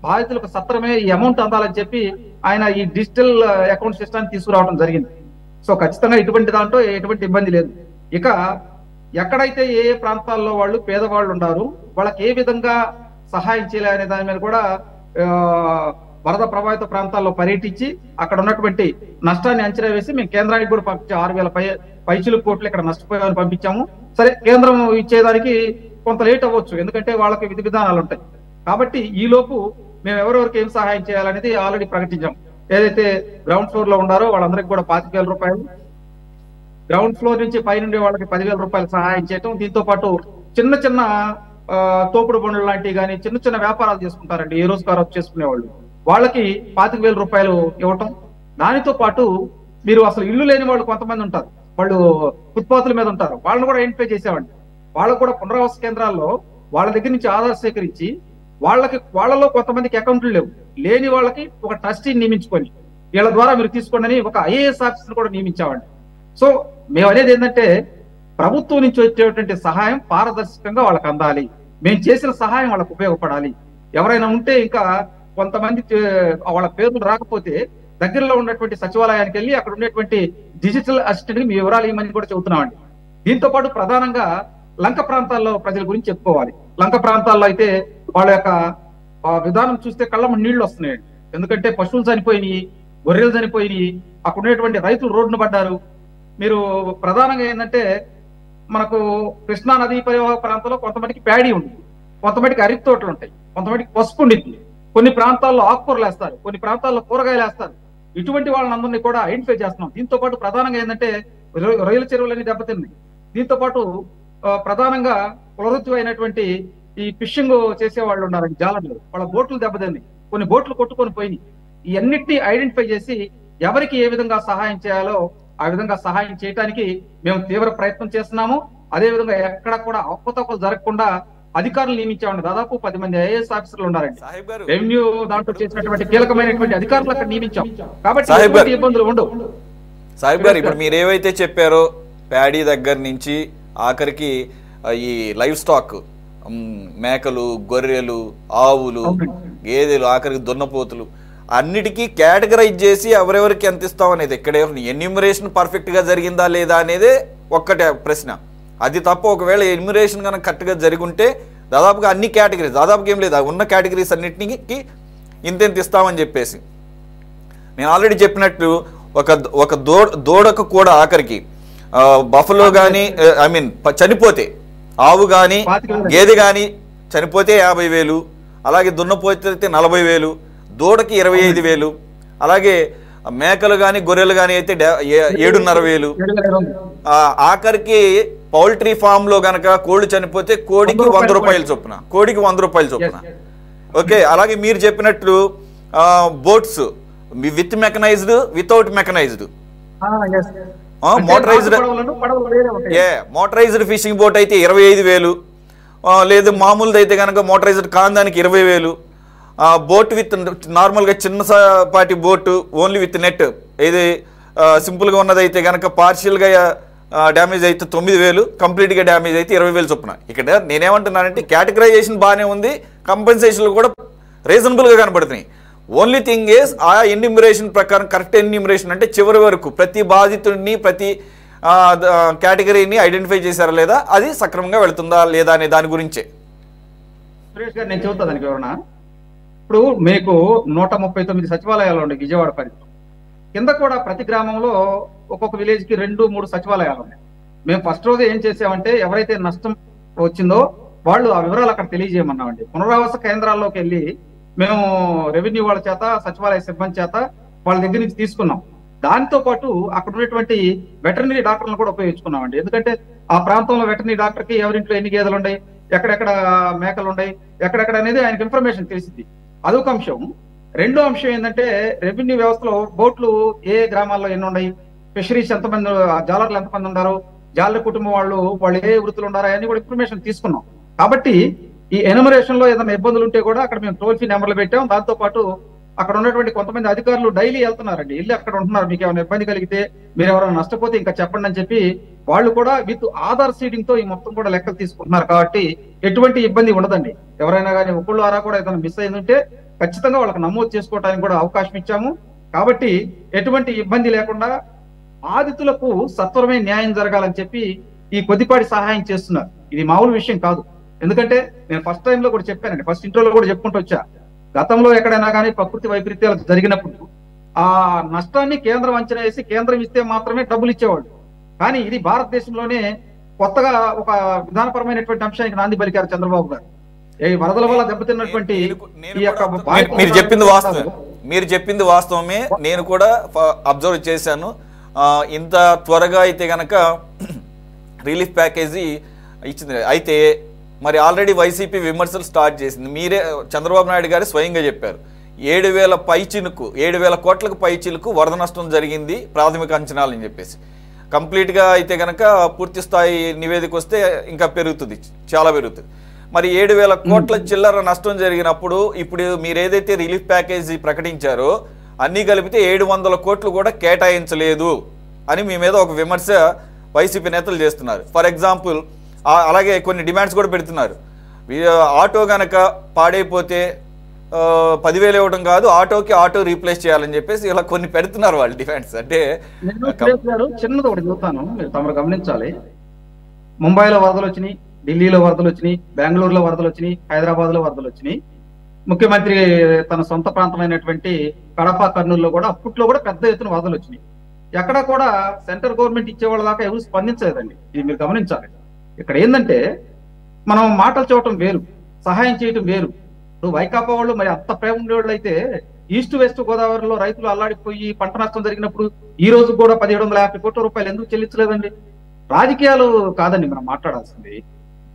బాధితులకు సత్వరమే ఈ అమౌంట్ అందాలని చెప్పి ఆయన ఈ డిజిటల్ అకౌంట్ సిస్టమ్ తీసుకురావడం జరిగింది. సో ఖచ్చితంగా ఇటువంటి దాంట్లో ఎటువంటి ఇబ్బంది లేదు. ఇక ఎక్కడైతే ఏ ఏ ప్రాంతాల్లో వాళ్ళు పేదవాళ్ళు ఉన్నారు, వాళ్ళకి ఏ విధంగా సహాయం చేయాలి అనే దాని మీద కూడా వరద ప్రభావిత ప్రాంతాల్లో పర్యటించి అక్కడ ఉన్నటువంటి నష్టాన్ని అంచనా వేసి మేము కేంద్రానికి కూడా పంపించాము. 6,000 పైచిలు కోట్లు ఇక్కడ నష్టపోయామని పంపించాము. సరే, కేంద్రం ఇచ్చేదానికి కొంత లేట్ అవ్వచ్చు, ఎందుకంటే వాళ్ళకి విధి విధానాలు ఉంటాయి. కాబట్టి ఈ లోపు మేము ఎవరెవరికి ఏం సహాయం చేయాలనేది ఆల్రెడీ ప్రకటించాం. ఏదైతే గ్రౌండ్ ఫ్లోర్ లో ఉన్నారో వాళ్ళందరికీ కూడా 25,000 రూపాయలు, గ్రౌండ్ ఫ్లోర్ నుంచి పైనుండి వాళ్ళకి 10,000 రూపాయలు సహాయం చేయటం. దీంతో పాటు చిన్న చిన్న తోపుడు బండ్లు లాంటివి కానీ చిన్న చిన్న వ్యాపారాలు చేసుకుంటారండి, ఏ రోజు కారు చేసుకునే వాళ్ళు, వాళ్ళకి 25,000 రూపాయలు ఇవ్వటం. దానితో పాటు మీరు అసలు ఇల్లు లేని వాళ్ళు కొంతమంది ఉంటారు, వాళ్ళు ఫుట్పాత్ల మీద ఉంటారు, వాళ్ళని కూడా ఐడెంటిఫై చేసేవాడి. వాళ్ళకు కూడా పునరావాస కేంద్రాల్లో వాళ్ళ దగ్గర నుంచి ఆధార్ సేకరించి వాళ్ళలో కొంతమందికి అకౌంట్లు లేని వాళ్ళకి ఒక ట్రస్టీని నియమించుకొని వీళ్ళ ద్వారా మీరు తీసుకోండి అని ఒక ఐఏఎస్ ఆఫీసర్ కూడా నియమించామండి. సో మేము అనేది ఏంటంటే ప్రభుత్వం నుంచి వచ్చేటువంటి సహాయం పారదర్శకంగా వాళ్ళకి అందాలి, మేము చేసిన సహాయం వాళ్ళకు ఉపయోగపడాలి. ఎవరైనా ఉంటే ఇంకా కొంతమంది వాళ్ళ పేర్లు రాకపోతే దగ్గరలో ఉన్నటువంటి సచివాలయానికి వెళ్ళి అక్కడ ఉండేటువంటి డిజిటల్ అసిస్టెంట్ మీ వివరాలు ఇవ్వమని కూడా చెబుతున్నామండి. దీంతో పాటు ప్రధానంగా లంక ప్రాంతాల్లో ప్రజల గురించి చెప్పుకోవాలి. లంక ప్రాంతాల్లో అయితే వాళ్ళ యొక్క విధానం చూస్తే కళ్ళ నీళ్లు వస్తున్నాయండి. ఎందుకంటే పశువులు చనిపోయినాయి, గొర్రెలు చనిపోయినాయి, అక్కడ ఉండేటువంటి రైతులు రోడ్డును పడ్డారు. మీరు ప్రధానంగా ఏంటంటే మనకు కృష్ణా నదీ పరివాహక ప్రాంతంలో కొంతమందికి ప్యాడీ ఉంది, కొంతమందికి అరటి తోటలు ఉంటాయి, కొంతమందికి పసుపు ఉండిద్ది, కొన్ని ప్రాంతాల్లో ఆకుకూరలు వేస్తారు, కొన్ని ప్రాంతాల్లో కూరగాయలు వేస్తారు. ఇటువంటి వాళ్ళందరినీ కూడా ఐడెంటిఫై చేస్తున్నాం. దీంతో పాటు ప్రధానంగా ఏంటంటే రొయ్యల చెరువులన్నీ దెబ్బతిన్నాయి. దీంతో పాటు ప్రధానంగా కులవృత్తి అయినటువంటి ఈ ఫిషింగ్ చేసే వాళ్ళు ఉన్నారండి, జాలర్లు, వాళ్ళ బోట్లు దెబ్బతిన్నాయి, కొన్ని బోట్లు కొట్టుకొని పోయినాయి. ఈ అన్నిటినీ ఐడెంటిఫై చేసి ఎవరికి ఏ విధంగా సహాయం చేయాలో ఆ విధంగా సహాయం చేయడానికి మేము తీవ్ర ప్రయత్నం చేస్తున్నాము. అదే విధంగా ఎక్కడ కూడా అవకతవకలు జరగకుండా అధికారులు నియమించామండి. దాదాపు 10 మంది ఐఏఎస్ ఆఫీసర్లు ఉన్నారండి. రెవెన్యూ దాంట్లో చేసినటువంటి కీలకమైనటువంటి అధికారులు అక్కడ నియమించాం. కాబట్టి ఇబ్బందులు ఉండవు. సాహిబ్ గారు, ఇప్పుడు మీరు ఏవైతే చెప్పారో ప్యాడీ దగ్గర నుంచి ఆఖరికి ఈ లైవ్ స్టాక్, మేకలు, గొర్రెలు, ఆవులు, గేదెలు, ఆఖరికి దున్నపోతులు, అన్నిటికీ కేటగరైజ్ చేసి ఎవరెవరికి ఎంత ఇస్తాం అనేది ఇక్కడే ఎన్యూమరేషన్ పర్ఫెక్ట్గా జరిగిందా లేదా అనేదే ఒక్కటే ప్రశ్న. అది తప్ప ఒకవేళ ఎన్యూమరేషన్ కనుక కరెక్ట్గా జరిగి ఉంటే దాదాపుగా అన్ని కేటగిరీస్, దాదాపుగా ఏం లేదు, ఉన్న కేటగిరీస్ అన్నిటికి ఇంతెంత ఇస్తామని చెప్పేసి నేను ఆల్రెడీ చెప్పినట్టు ఒక దూడకు కూడా ఆఖరికి బఫలో కానీ చనిపోతే, ఆవు కానీ గేదె కానీ చనిపోతే 50,000, అలాగే దున్నపోతే 40,000, దూడకి 25,000, అలాగే మేకలు కానీ గొర్రెలు కానీ అయితే 7,500. ఆఖరికి పౌల్ట్రీ ఫామ్ లో గనక కోళ్ళు చనిపోతే కోడికి 100 రూపాయలు చొప్పున, కోడికి 100 రూపాయలు చొప్పున. ఓకే, అలాగే మీరు చెప్పినట్లు boats with mechanised, without mechanised, motorised fishing boat అయితే 25,000, లేదు మామూలుది అయితే కనుక మోటరైజ్డ్ కాందానికి 20,000, బోట్ విత్ నార్మల్గా చిన్నపాటి బోటు ఓన్లీ విత్ నెట్, ఇది సింపుల్గా ఉన్నదైతే కనుక పార్షియల్గా డ్యామేజ్ అయితే 9,000, కంప్లీట్గా డ్యామేజ్ అయితే 20,000 చొప్పున. ఇక్కడ నేనేమంటున్నానంటే కేటగరైజేషన్ బాగానే ఉంది, కంపెన్సేషన్లు కూడా రీజనబుల్గా కనబడుతున్నాయి. ఓన్లీ థింగ్ ఈస్ ఆ ఎన్యూమరేషన్ ప్రకారం కరెక్ట్ ఎన్యూమరేషన్ అంటే చివరి వరకు ప్రతి బాధితుడిని ప్రతి కేటగిరీని ఐడెంటిఫై చేశారా లేదా, అది సక్రమంగా వెళుతుందా లేదా అనే దాని గురించే. సురేష్ గారు, నేను చెబుతా దానికి ఎవరన్నా. ఇప్పుడు మీకు 139 సచివాలయాలు ఉన్నాయి విజయవాడ పరిధిలో. కింద కూడా ప్రతి గ్రామంలో ఒక్కొక్క విలేజ్ కి 2-3 సచివాలయాలు ఉన్నాయి. మేము ఫస్ట్ రోజు ఏం చేసామంటే ఎవరైతే నష్టం వచ్చిందో వాళ్ళు ఆ వివరాలు అక్కడ తెలియజేయమన్నామండి. పునరావాస కేంద్రాల్లోకి వెళ్ళి మేము రెవెన్యూ వాళ్ళ చేత, సచివాలయ సిబ్బంది చేత వాళ్ళ దగ్గర నుంచి తీసుకున్నాం. దాంతో పాటు అక్కడ ఉన్నటువంటి వెటర్నరీ డాక్టర్లను కూడా ఉపయోగించుకున్నామండి. ఎందుకంటే ఆ ప్రాంతంలో వెటర్నరీ డాక్టర్కి ఎవరింట్లో ఎన్ని గేదెలు ఉన్నాయి, ఎక్కడెక్కడ మేకలు ఉన్నాయి, ఎక్కడెక్కడ అనేది ఆయనకి ఇన్ఫర్మేషన్ తెలిసింది. అదొక అంశం. రెండో అంశం ఏంటంటే రెవెన్యూ వ్యవస్థలో బోట్లు ఏ గ్రామాల్లో ఎన్ని ఉన్నాయి, ఫిషరీస్ ఎంతమంది, జాలర్లు ఎంతమంది ఉన్నారు, జాలరి కుటుంబం వాళ్ళు ఏ వృత్తులు ఉన్నారా అని కూడా ఇన్ఫర్మేషన్ తీసుకున్నాం. కాబట్టి ఈ ఎనుమరేషన్ లో ఏదైనా ఇబ్బందులు ఉంటే కూడా అక్కడ మేము టోల్ ఫ్రీ నెంబర్లు పెట్టాం. దాంతో పాటు అక్కడ ఉన్నటువంటి కొంతమంది అధికారులు డైలీ వెళ్తున్నారండి, వెళ్ళి అక్కడ ఉంటున్నారు. మీకు ఏమైనా ఇబ్బంది కలిగితే, మీరు ఎవరైనా నష్టపోతే ఇంకా చెప్పండి అని చెప్పి వాళ్ళు కూడా విత్ ఆధార్ సీడింగ్ తో ఈ మొత్తం కూడా లెక్కలు తీసుకుంటున్నారు. కాబట్టి ఎటువంటి ఇబ్బంది ఉండదండి. ఎవరైనా కానీ ఒకళ్ళు ఆరా కూడా ఏదైనా మిస్ అయిందంటే ఖచ్చితంగా వాళ్ళకి నమోదు చేసుకోవడానికి కూడా అవకాశం ఇచ్చాము. కాబట్టి ఎటువంటి ఇబ్బంది లేకుండా బాధితులకు సత్వరమే న్యాయం జరగాలని చెప్పి ఈ కొద్దిపాటి సహాయం చేస్తున్నారు. ఇది మామూలు విషయం కాదు. ఎందుకంటే నేను ఫస్ట్ టైం లో కూడా చెప్పానండి, ఫస్ట్ ఇంట్రోలో కూడా చెప్పుకుంటూ వచ్చా. గతంలో ఎక్కడైనా కానీ ప్రకృతి వైపరీత్యాలు జరిగినప్పుడు ఆ నష్టాన్ని కేంద్రం అంచనా వేసి కేంద్రం ఇస్తే మాత్రమే డబ్బులు ఇచ్చేవాళ్ళు. కానీ ఇది భారతదేశంలోనే కొత్తగా ఒక విధానపరమైనటువంటి అంశానికి నాంది పలికారు చంద్రబాబు గారు. ఈ వరదల వల్ల దెబ్బతిన్నటువంటి ఈ యొక్క మీరు చెప్పింది వాస్తవమే. నేను కూడా అబ్జర్వ్ చేశాను. ఇంత త్వరగా అయితే గనక రిలీఫ్ ప్యాకేజీ ఇచ్చింది. అయితే మరి ఆల్రెడీ వైసీపీ విమర్శలు స్టార్ట్ చేసింది. మీరే చంద్రబాబు నాయుడు గారు స్వయంగా చెప్పారు 7,000 కోట్లకు పైచిలకు వరద నష్టం జరిగింది ప్రాథమిక అంచనాలు అని చెప్పేసి. కంప్లీట్గా అయితే కనుక పూర్తి స్థాయి నివేదిక వస్తే ఇంకా పెరుగుతుంది, చాలా పెరుగుతుంది. మరి 7,000 కోట్ల చిల్లర నష్టం జరిగినప్పుడు ఇప్పుడు మీరు ఏదైతే రిలీఫ్ ప్యాకేజీ ప్రకటించారో అన్నీ కలిపితే 700 కోట్లు కూడా కేటాయించలేదు అని మీ మీద ఒక విమర్శ వైసీపీ నేతలు చేస్తున్నారు. ఫర్ ఎగ్జాంపుల్ అలాగే కొన్ని డిమాండ్స్ కూడా పెడుతున్నారు. ఆటో గనక పాడైపోతే 10,000 ఇవ్వడం కాదు, ఆటో రీప్లేస్ చేయాలని చెప్పేసి ఇలా కొన్ని పెడుతున్నారు వాళ్ళు డిమాండ్స్. అంటే చిన్నది ఒకటి చెబుతాను, మీరు తమరు గమనించాలి. ముంబైలో వరదలు వచ్చినాయి, ఢిల్లీలో వరదలు వచ్చినాయి, బెంగళూరులో వరదలు వచ్చినాయి, హైదరాబాద్ లో వరదలు వచ్చినాయి. ముఖ్యమంత్రి తన సొంత ప్రాంతమైనటువంటి కడప, కర్నూలులో కూడా అప్పట్లో కూడా పెద్ద ఎత్తున వరదలు వచ్చినాయి. ఎక్కడ కూడా సెంట్రల్ గవర్నమెంట్ ఇచ్చేవాళ్ళ దాకా ఎవరు స్పందించలేదండి. ఇది మీరు గమనించాలి. ఇక్కడ ఏంటంటే మనం మాటలు చూడటం వేరు, సహాయం చేయటం వేరు. ఇప్పుడు వైకాపా వాళ్ళు మరి అంత ప్రేమ ఉండేవాళ్ళు అయితే ఈస్ట్ వెస్ట్ గోదావరిలో రైతులు అల్లాడిపోయి పంట నష్టం జరిగినప్పుడు ఈ రోజు కూడా 1,750 కోట్ల రూపాయలు ఎందుకు చెల్లించలేదండి? రాజకీయాలు కాదండి మనం మాట్లాడాల్సింది.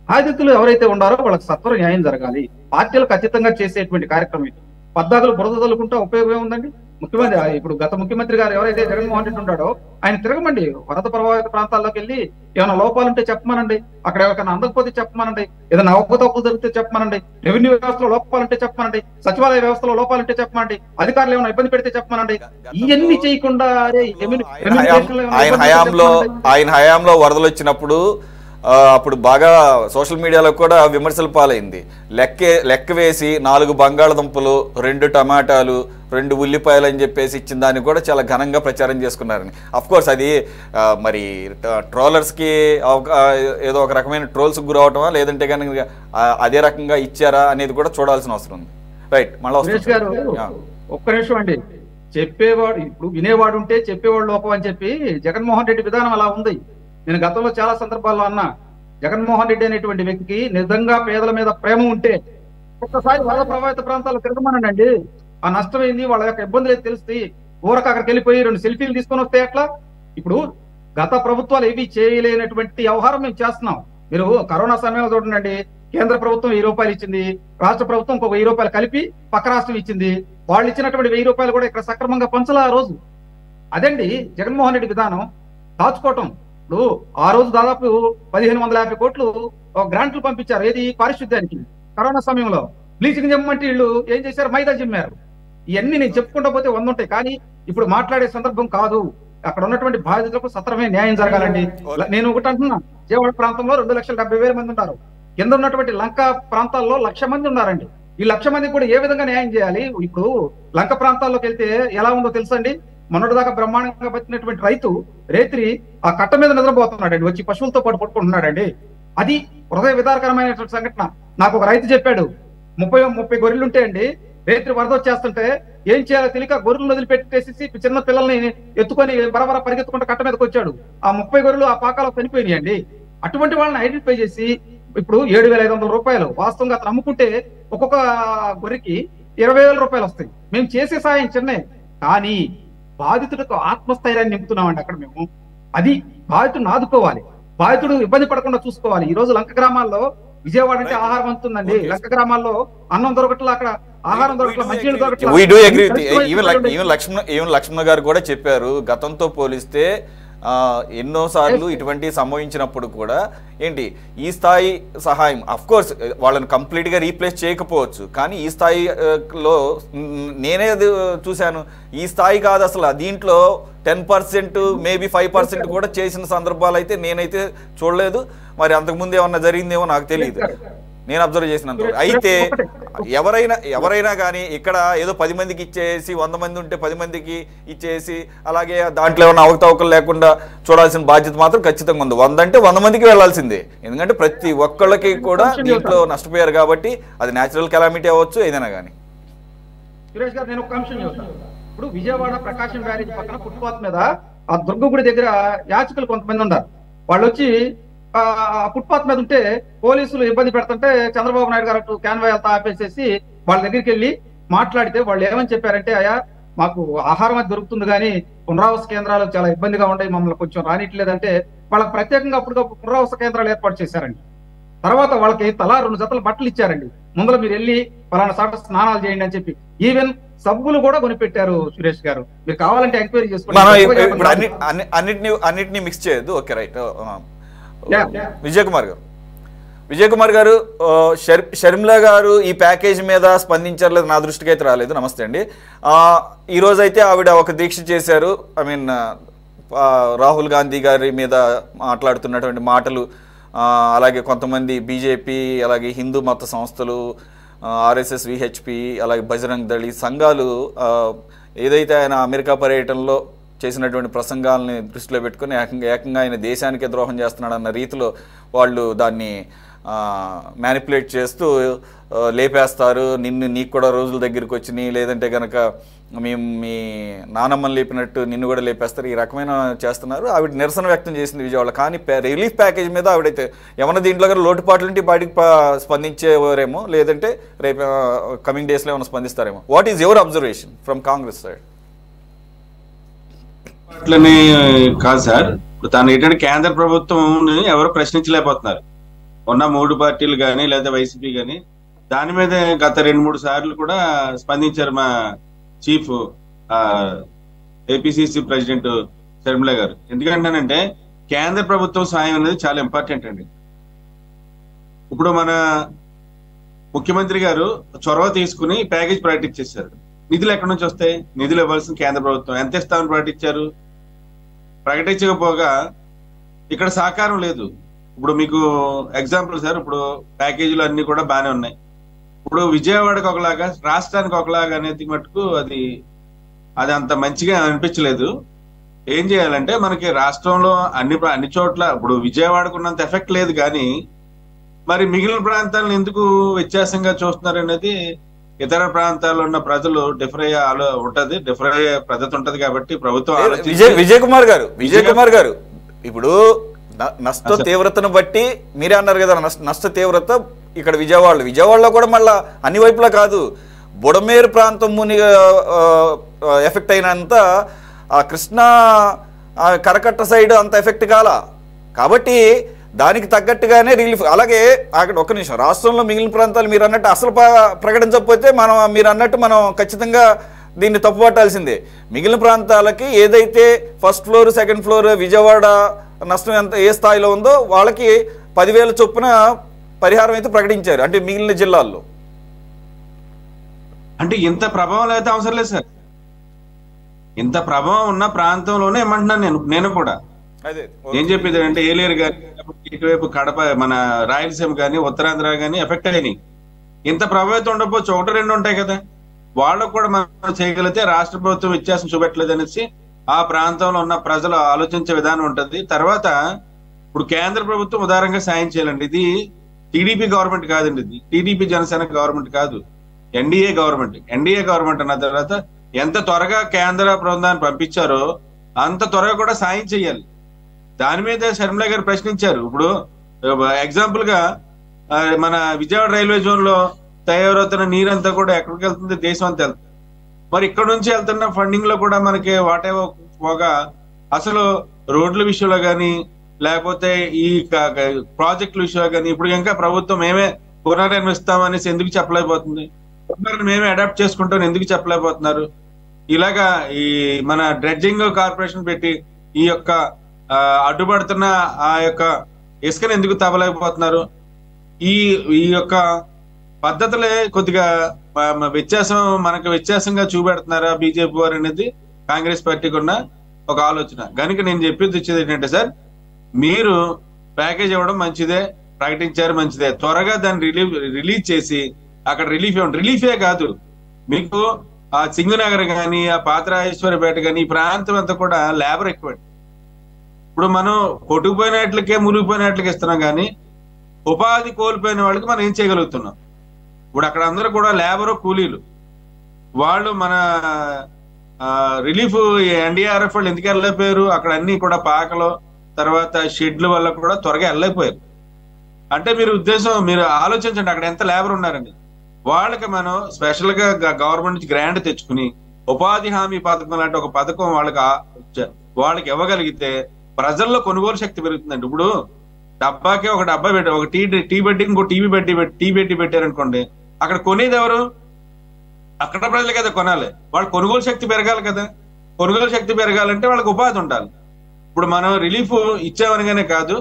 బాధితులు ఎవరైతే ఉన్నారో వాళ్ళకి సత్వర న్యాయం జరగాలి. పార్టీలకు అతీతంగా చేసేటువంటి కార్యక్రమం ఇది. పద్దాకులు బురద తల్లుకుంటే ఉపయోగం ఉందండి. ముఖ్యమంత్రి ఇప్పుడు గత ముఖ్యమంత్రి గారు ఎవరైతే జగన్మోహన్ రెడ్డి ఉంటాడో ఆయన తిరగమండి, వరద ప్రభావిత ప్రాంతాల్లోకి వెళ్ళి ఏమైనా లోపాలుంటే చెప్పమనండి, అక్కడ ఎవరికైనా అందకపోతే చెప్పమనండి, ఏదైనా అవకతవకలు జరిగితే చెప్పమనండి, రెవెన్యూ వ్యవస్థలో లోపాలుంటే చెప్పమనండి, సచివాలయ వ్యవస్థలో లోపాలుంటే చెప్పమనండి, అధికారులు ఏమైనా ఇబ్బంది పెడితే చెప్పమనండి. ఇవన్నీ చేయకుండా ఆయన హయాంలో వరదలు వచ్చినప్పుడు అప్పుడు బాగా సోషల్ మీడియాలో కూడా విమర్శలు పాలైంది. లెక్క వేసి 4 బంగాళదుంపలు, 2 టమాటాలు, 2 ఉల్లిపాయలు అని చెప్పేసి ఇచ్చిన దాన్ని కూడా చాలా ఘనంగా ప్రచారం చేసుకున్నారని. అఫ్కోర్స్ అది మరి ట్రోలర్స్కి ఏదో ఒక రకమైన ట్రోల్స్ గురవటమా లేదంటే కనుక అదే రకంగా ఇచ్చారా అనేది కూడా చూడాల్సిన అవసరం ఉంది. రైట్, మళ్ళీ గారు ఒక్క నిమిషం అండి. చెప్పేవాడు ఇప్పుడు వినేవాడు ఉంటే చెప్పేవాడు లోపం అని చెప్పి జగన్మోహన్ రెడ్డి విధానం అలా ఉంది. నేను గతంలో చాలా సందర్భాల్లో అన్నా, జగన్మోహన్ రెడ్డి అనేటువంటి వ్యక్తికి నిజంగా పేదల మీద ప్రేమ ఉంటే ఒక్కసారి వరద ప్రభావిత ప్రాంతాల్లో తిరగమనండి. ఆ నష్టమైంది, వాళ్ళ యొక్క ఇబ్బందులు తెలిసి ఊరక అక్కడికి వెళ్ళిపోయి 2 సెల్ఫీలు తీసుకొని వస్తే ఎట్లా? ఇప్పుడు గత ప్రభుత్వాలు ఏవి చేయలేనటువంటి వ్యవహారం మేము చేస్తున్నాం. మీరు కరోనా సమయంలో చూడండి, కేంద్ర ప్రభుత్వం 1000 రూపాయలు ఇచ్చింది, రాష్ట్ర ప్రభుత్వం ఇంకొక 1000 రూపాయలు కలిపి పక్క రాష్ట్రం ఇచ్చింది. వాళ్ళు ఇచ్చినటువంటి 1000 రూపాయలు కూడా ఇక్కడ సక్రమంగా పంచలా ఆ రోజు. అదండి జగన్మోహన్ రెడ్డి విధానం, దాచుకోవటం. ఇప్పుడు ఆ రోజు దాదాపు 1,550 కోట్లు గ్రాంట్లు పంపించారు. ఏది? పారిశుద్ధ్యానికి. కరోనా సమయంలో బ్లీచింగ్ జమ్మంటే వీళ్ళు ఏం చేశారు? మైదా జిమ్మారు. ఇవన్నీ నేను చెప్పుకుంటా పోతే 100 ఉంటాయి. కానీ ఇప్పుడు మాట్లాడే సందర్భం కాదు. అక్కడ ఉన్నటువంటి బాధితులకు సత్వరమే న్యాయం జరగాలండి. నేను ఒకటి అంటున్నా, విజయవాడ ప్రాంతంలో 2,70,000 మంది ఉన్నారు. కింద ఉన్నటువంటి లంక ప్రాంతాల్లో 1,00,000 మంది ఉన్నారండి. ఈ 1,00,000 మందికి కూడా ఏ విధంగా న్యాయం చేయాలి? ఇప్పుడు లంక ప్రాంతాల్లోకి వెళ్తే ఎలా ఉందో తెలుసండి. మొన్నటి దాకా బ్రహ్మాండంగా బతికినటువంటి రైతు రేత్రి ఆ కట్ట మీద నిద్రపోతున్నాడండి, వచ్చి పశువులతో పాటు పట్టుకుంటున్నాడండి. అది హృదయ విదారకరమైనటువంటి సంఘటన. నాకు ఒక రైతు చెప్పాడు, 30 గొర్రెలు ఉంటాయండి, రేత్రి వరద వచ్చేస్తుంటే ఏం చేయాలో తెలియక గొర్రెలు వదిలిపెట్టేసి చిన్న పిల్లల్ని ఎత్తుకొని బరబర పరిగెత్తుకుంటూ కట్ట మీదకి వచ్చాడు. ఆ 30 గొర్రెలు ఆ పాకాలో చనిపోయినాయండి. అటువంటి వాళ్ళని ఐడెంటిఫై చేసి ఇప్పుడు 7,500 రూపాయలు వాస్తవంగా అతను అమ్ముకుంటే ఒక్కొక్క గొర్రెకి 20,000 రూపాయలు వస్తాయి. మేము చేసే సాయం చిన్నే, కానీ బాధితులకు ఆత్మస్థైర్యాన్ని నింపుతున్నామండి అక్కడ మేము. అది బాధితుడిని ఆదుకోవాలి, బాధితుడు ఇబ్బంది పడకుండా చూసుకోవాలి. ఈ రోజు లంక గ్రామాల్లో, విజయవాడ అంటే ఆహారం అందుతుందండి, లంక గ్రామాల్లో అన్నం దొరకట్లా, అక్కడ ఆహారం దొరకట్లా, మంచినీళ్ళు దొరకట్లా. లక్ష్మణ గారు కూడా చెప్పారు, గతంతో పోలిస్తే ఎన్నోసార్లు ఇటువంటి సంభవించినప్పుడు కూడా ఏంటి ఈ స్థాయి సహాయం కోర్స్ వాళ్ళని కంప్లీట్గా రీప్లేస్ చేయకపోవచ్చు, కానీ ఈ స్థాయిలో నేనే చూశాను. ఈ స్థాయి కాదు అసలు, దీంట్లో 10% మేబీ 5% కూడా చేసిన సందర్భాలు అయితే నేనైతే చూడలేదు. మరి అంతకుముందు ఏమన్నా జరిగిందేమో నాకు తెలియదు, నేను అబ్జర్వ్ చేసినంత. అయితే ఎవరైనా కానీ ఇక్కడ ఏదో 10 మందికి ఇచ్చేసి 100 మంది ఉంటే 10 మందికి ఇచ్చేసి అలాగే దాంట్లో ఏమైనా అవకతవకలు లేకుండా చూడాల్సిన బాధ్యత మాత్రం ఖచ్చితంగా ఉంది. 100 అంటే 100 మందికి వెళ్లాల్సిందే, ఎందుకంటే ప్రతి ఒక్కళ్ళకి కూడా దీంట్లో నష్టపోయారు కాబట్టి అది న్యాచురల్ కెలామిటీ అవ్వచ్చు ఏదైనా కానీ. సురేష్ గారు, నేను ఒక అంశం చెప్తాను. ఇప్పుడు విజయవాడ ప్రకాశం బ్యారేజ్ పక్కన ఫుట్పాత్ మీద ఆ దుర్గగుడి దగ్గర యాచకులు కొంతమంది ఉన్నారు. వాళ్ళు వచ్చి ఆ ఫుట్పాత్ మీద ఉంటే పోలీసులు ఇబ్బంది పెడుతుంటే చంద్రబాబు నాయుడు గారు క్యాన్వాయ్ అంతా ఆపేసేసి వాళ్ళ దగ్గరికి వెళ్ళి మాట్లాడితే వాళ్ళు ఏమని చెప్పారంటే, అయ్యా మాకు ఆహారం అది దొరుకుతుంది కానీ పునరావాస కేంద్రాలు చాలా ఇబ్బందిగా ఉంటాయి, మమ్మల్ని కొంచెం రానిట్లేదంటే వాళ్ళకి ప్రత్యేకంగా అప్పటికప్పుడు పునరావాస కేంద్రాలు ఏర్పాటు చేశారండి. తర్వాత వాళ్ళకి తలా 2 జతల బట్టలు ఇచ్చారండి. ముందర మీరు వెళ్ళి పలానా సాట స్నానాలు చేయండి అని చెప్పి ఈవెన్ సబ్బులు కూడా కొనిపెట్టారు. సురేష్ గారు, మీరు కావాలంటే ఎంక్వైరీ చేసుకోండి. అన్నిటినీ మిక్స్ చేయొద్దు. Okay, right. విజయ్ కుమార్ గారు షర్మిల గారు ఈ ప్యాకేజ్ మీద స్పందించలేదు, నా దృష్టికి అయితే రాలేదు. నమస్తే అండి. ఈరోజు అయితే ఆవిడ ఒక దీక్ష చేశారు. ఐ మీన్ రాహుల్ గాంధీ గారి మీద మాట్లాడుతున్నటువంటి మాటలు, అలాగే కొంతమంది బీజేపీ అలాగే హిందూ మత సంస్థలు, ఆర్ఎస్ఎస్, విహెచ్పి అలాగే బజరంగ్ దళి సంఘాలు ఏదైతే ఆయన అమెరికా పర్యటనలో చేసినటువంటి ప్రసంగాలని దృష్టిలో పెట్టుకుని ఏకంగా ఆయన దేశానికే ద్రోహం చేస్తున్నాడు అన్న రీతిలో వాళ్ళు దాన్ని మ్యానిపులేట్ చేస్తూ లేపేస్తారు, నీకు కూడా రోజుల దగ్గరికి వచ్చినాయి, లేదంటే కనుక మేము మీ నానమ్మని లేపినట్టు నిన్ను కూడా లేపేస్తారు, ఈ రకమైన చేస్తున్నారు. ఆవిడ నిరసన వ్యక్తం చేసింది విజయవాడ. కానీ రిలీఫ్ ప్యాకేజ్ మీద ఆవిడైతే ఏమన్నా దీంట్లో కానీ లోటుపాట్లు ఉంటే బయటికి స్పందించేవారేమో, లేదంటే రేపు కమింగ్ డేస్లో ఏమైనా స్పందిస్తారేమో. What is your observation from Congress side? అట్లనే కాదు సార్, తను ఏంటంటే కేంద్ర ప్రభుత్వం ఎవరు ప్రశ్నించలేకపోతున్నారు. ఉన్న 3 పార్టీలు కానీ లేదా వైసీపీ కానీ దాని మీద గత 2-3 సార్లు కూడా స్పందించారు మా చీఫ్ ఏపీసీసీ ప్రెసిడెంట్ షర్మిల గారు. ఎందుకంటేనంటే కేంద్ర ప్రభుత్వం సాయం అనేది చాలా ఇంపార్టెంట్ అండి. ఇప్పుడు మన ముఖ్యమంత్రి గారు చొరవ తీసుకుని ప్యాకేజ్ ప్రకటించేశారు. నిధులు ఎక్కడి నుంచి వస్తాయి? నిధులు ఇవ్వాల్సిన కేంద్ర ప్రభుత్వం. ఎంత ఇస్తామని ప్రకటించారు? ప్రకటించకపోగా ఇక్కడ సహకారం లేదు. ఇప్పుడు మీకు ఎగ్జాంపుల్ సార్, ఇప్పుడు ప్యాకేజీలు అన్ని కూడా బాగానే ఉన్నాయి. ఇప్పుడు విజయవాడకి ఒకలాగా, రాష్ట్రానికి ఒకలాగా అనేది మటుకు అది అంత మంచిగా అనిపించలేదు. ఏం చేయాలంటే మనకి రాష్ట్రంలో అన్ని చోట్ల ఇప్పుడు విజయవాడకు ఉన్నంత ఎఫెక్ట్ లేదు, కానీ మరి మిగిలిన ప్రాంతాలను ఎందుకు వ్యత్యాసంగా చూస్తున్నారు అనేది ఇతర ప్రాంతాల్లో ఉన్న ప్రజలు డిఫర్ అయ్యే పద్ధతి ఉంటది. కాబట్టి ప్రభుత్వం విజయ్ కుమార్ గారు ఇప్పుడు నష్ట తీవ్రతను బట్టి మీరే అన్నారు కదా, నష్ట తీవ్రత ఇక్కడ విజయవాడలో కూడా మళ్ళా అన్ని వైపులా కాదు, బుడమేరు ప్రాంతం ముని ఎఫెక్ట్ అయినంత ఆ కృష్ణా కరకట్ట సైడ్ అంత ఎఫెక్ట్ కాలా. కాబట్టి దానికి తగ్గట్టుగానే రిలీఫ్. అలాగే అక్కడ ఒక్క నిమిషం, రాష్ట్రంలో మిగిలిన ప్రాంతాలు మీరు అన్నట్టు అసలు ప్రకటించకపోతే మీరు అన్నట్టు మనం ఖచ్చితంగా దీన్ని తప్పుపట్టాల్సిందే. మిగిలిన ప్రాంతాలకి ఏదైతే first floor, second floor, Vijayawada నష్టం ఎంత ఏ స్థాయిలో ఉందో వాళ్ళకి 10,000 చొప్పున పరిహారం అయితే ప్రకటించారు. అంటే మిగిలిన జిల్లాల్లో అంటే ఇంత ప్రభావం అయితే అవసరం లేదు సార్. ఇంత ప్రభావం ఉన్న ప్రాంతంలోనే ఏమంటున్నాను నేను కూడా. ఏం చెప్పేది అంటే ఏలేరు కానీ ఇటువైపు కడప, మన రాయలసీమ కానీ ఉత్తరాంధ్ర కానీ ఎఫెక్ట్ అయినాయి. ఇంత ప్రభావితం ఉండకపోవచ్చు, 1-2 ఉంటాయి కదా. వాళ్ళకు కూడా మనం చేయగలిగితే రాష్ట్ర ప్రభుత్వం వ్యత్యాసం చూపెట్టలేదు అనేసి ఆ ప్రాంతంలో ఉన్న ప్రజలు ఆలోచించే విధానం ఉంటుంది. తర్వాత ఇప్పుడు కేంద్ర ప్రభుత్వం ఉదారంగా సాయం చేయాలండి. ఇది టీడీపీ గవర్నమెంట్ కాదండి, ఇది టీడీపీ జనసేన గవర్నమెంట్ కాదు, ఎన్డీఏ గవర్నమెంట్ అన్న తర్వాత ఎంత త్వరగా కేంద్ర బృందాన్ని పంపించారో అంత త్వరగా కూడా సాయం చేయాలి. దాని మీద షర్మిల గారు ప్రశ్నించారు. ఇప్పుడు ఎగ్జాంపుల్ గా మన విజయవాడ రైల్వే జోన్ లో తయారవుతున్న నీరంతా కూడా ఎక్కడికి వెళ్తుంది? దేశం అంతా వెళ్తుంది. మరి ఇక్కడ నుంచి వెళ్తున్న ఫండింగ్ లో కూడా మనకి వాటేవో పోగా అసలు రోడ్ల విషయంలో కానీ లేకపోతే ఈ ప్రాజెక్టుల విషయంలో కానీ ఇప్పుడు ఇంకా ప్రభుత్వం మేమే పునర్నిర్మిస్తామనేసి ఎందుకు చెప్పలేకపోతుంది? మేమే అడాప్ట్ చేసుకుంటాం ఎందుకు చెప్పలేకపోతున్నారు? ఇలాగా ఈ మన డ్రెడ్జింగ్ కార్పొరేషన్ పెట్టి ఈ యొక్క అడ్డుపడుతున్న ఆ యొక్క ఇసుకను ఎందుకు తవ్వలేకపోతున్నారు? ఈ ఈ యొక్క పద్ధతులే కొద్దిగా మనకు వ్యత్యాసంగా చూపెడుతున్నారా బీజేపీ వారు అనేది కాంగ్రెస్ పార్టీకి ఉన్న ఒక ఆలోచన. కనుక నేను చెప్పేది వచ్చేది ఏంటంటే సార్, మీరు ప్యాకేజ్ ఇవ్వడం మంచిదే, ప్రకటించారు మంచిదే, త్వరగా దాన్ని రిలీజ్ చేసి అక్కడ రిలీఫే కాదు, మీకు ఆ సింగునగర్ కానీ ఆ పాత్రాయేశ్వరపేట కానీ ఈ ప్రాంతం అంతా కూడా లేబర్ ఎక్కువ. ఇప్పుడు మనం కొట్టుకుపోయినట్లకే మునిగిపోయినట్లకి ఇస్తున్నాం, కానీ ఉపాధి కోల్పోయిన వాళ్ళకి మనం ఏం చేయగలుగుతున్నాం? ఇప్పుడు అక్కడ అందరూ కూడా లేబరు కూలీలు, వాళ్ళు మన రిలీఫ్ ఎన్డీఆర్ఎఫ్ వాళ్ళు ఎందుకు వెళ్ళలేకపోయారు? అక్కడ అన్ని కూడా పాకలు తర్వాత షెడ్ల వల్ల కూడా త్వరగా వెళ్ళలేకపోయారు. అంటే మీరు ఆలోచించండి, అక్కడ ఎంత లేబర్ ఉన్నారండి. వాళ్ళకి మనం స్పెషల్ గా గవర్నమెంట్ నుంచి గ్రాంట్ తెచ్చుకుని ఉపాధి హామీ పథకం లాంటి ఒక పథకం వాళ్ళకి ఇవ్వగలిగితే ప్రజల్లో కొనుగోలు శక్తి పెరుగుతుందండి. ఇప్పుడు డబ్బాకే ఒక డబ్బా పెట్టి ఒక టీ బెడ్డీకి ఇంకో టీ బెడ్డీ పెట్టారనుకోండి, అక్కడ కొనేది ఎవరు? అక్కడ ప్రజలు కదా కొనాలి. వాళ్ళ కొనుగోలు శక్తి పెరగాలి కదా. కొనుగోలు శక్తి పెరగాలంటే వాళ్ళకి ఉపాధి ఉండాలి. ఇప్పుడు మనం రిలీఫ్ ఇచ్చామనగానే కాదు,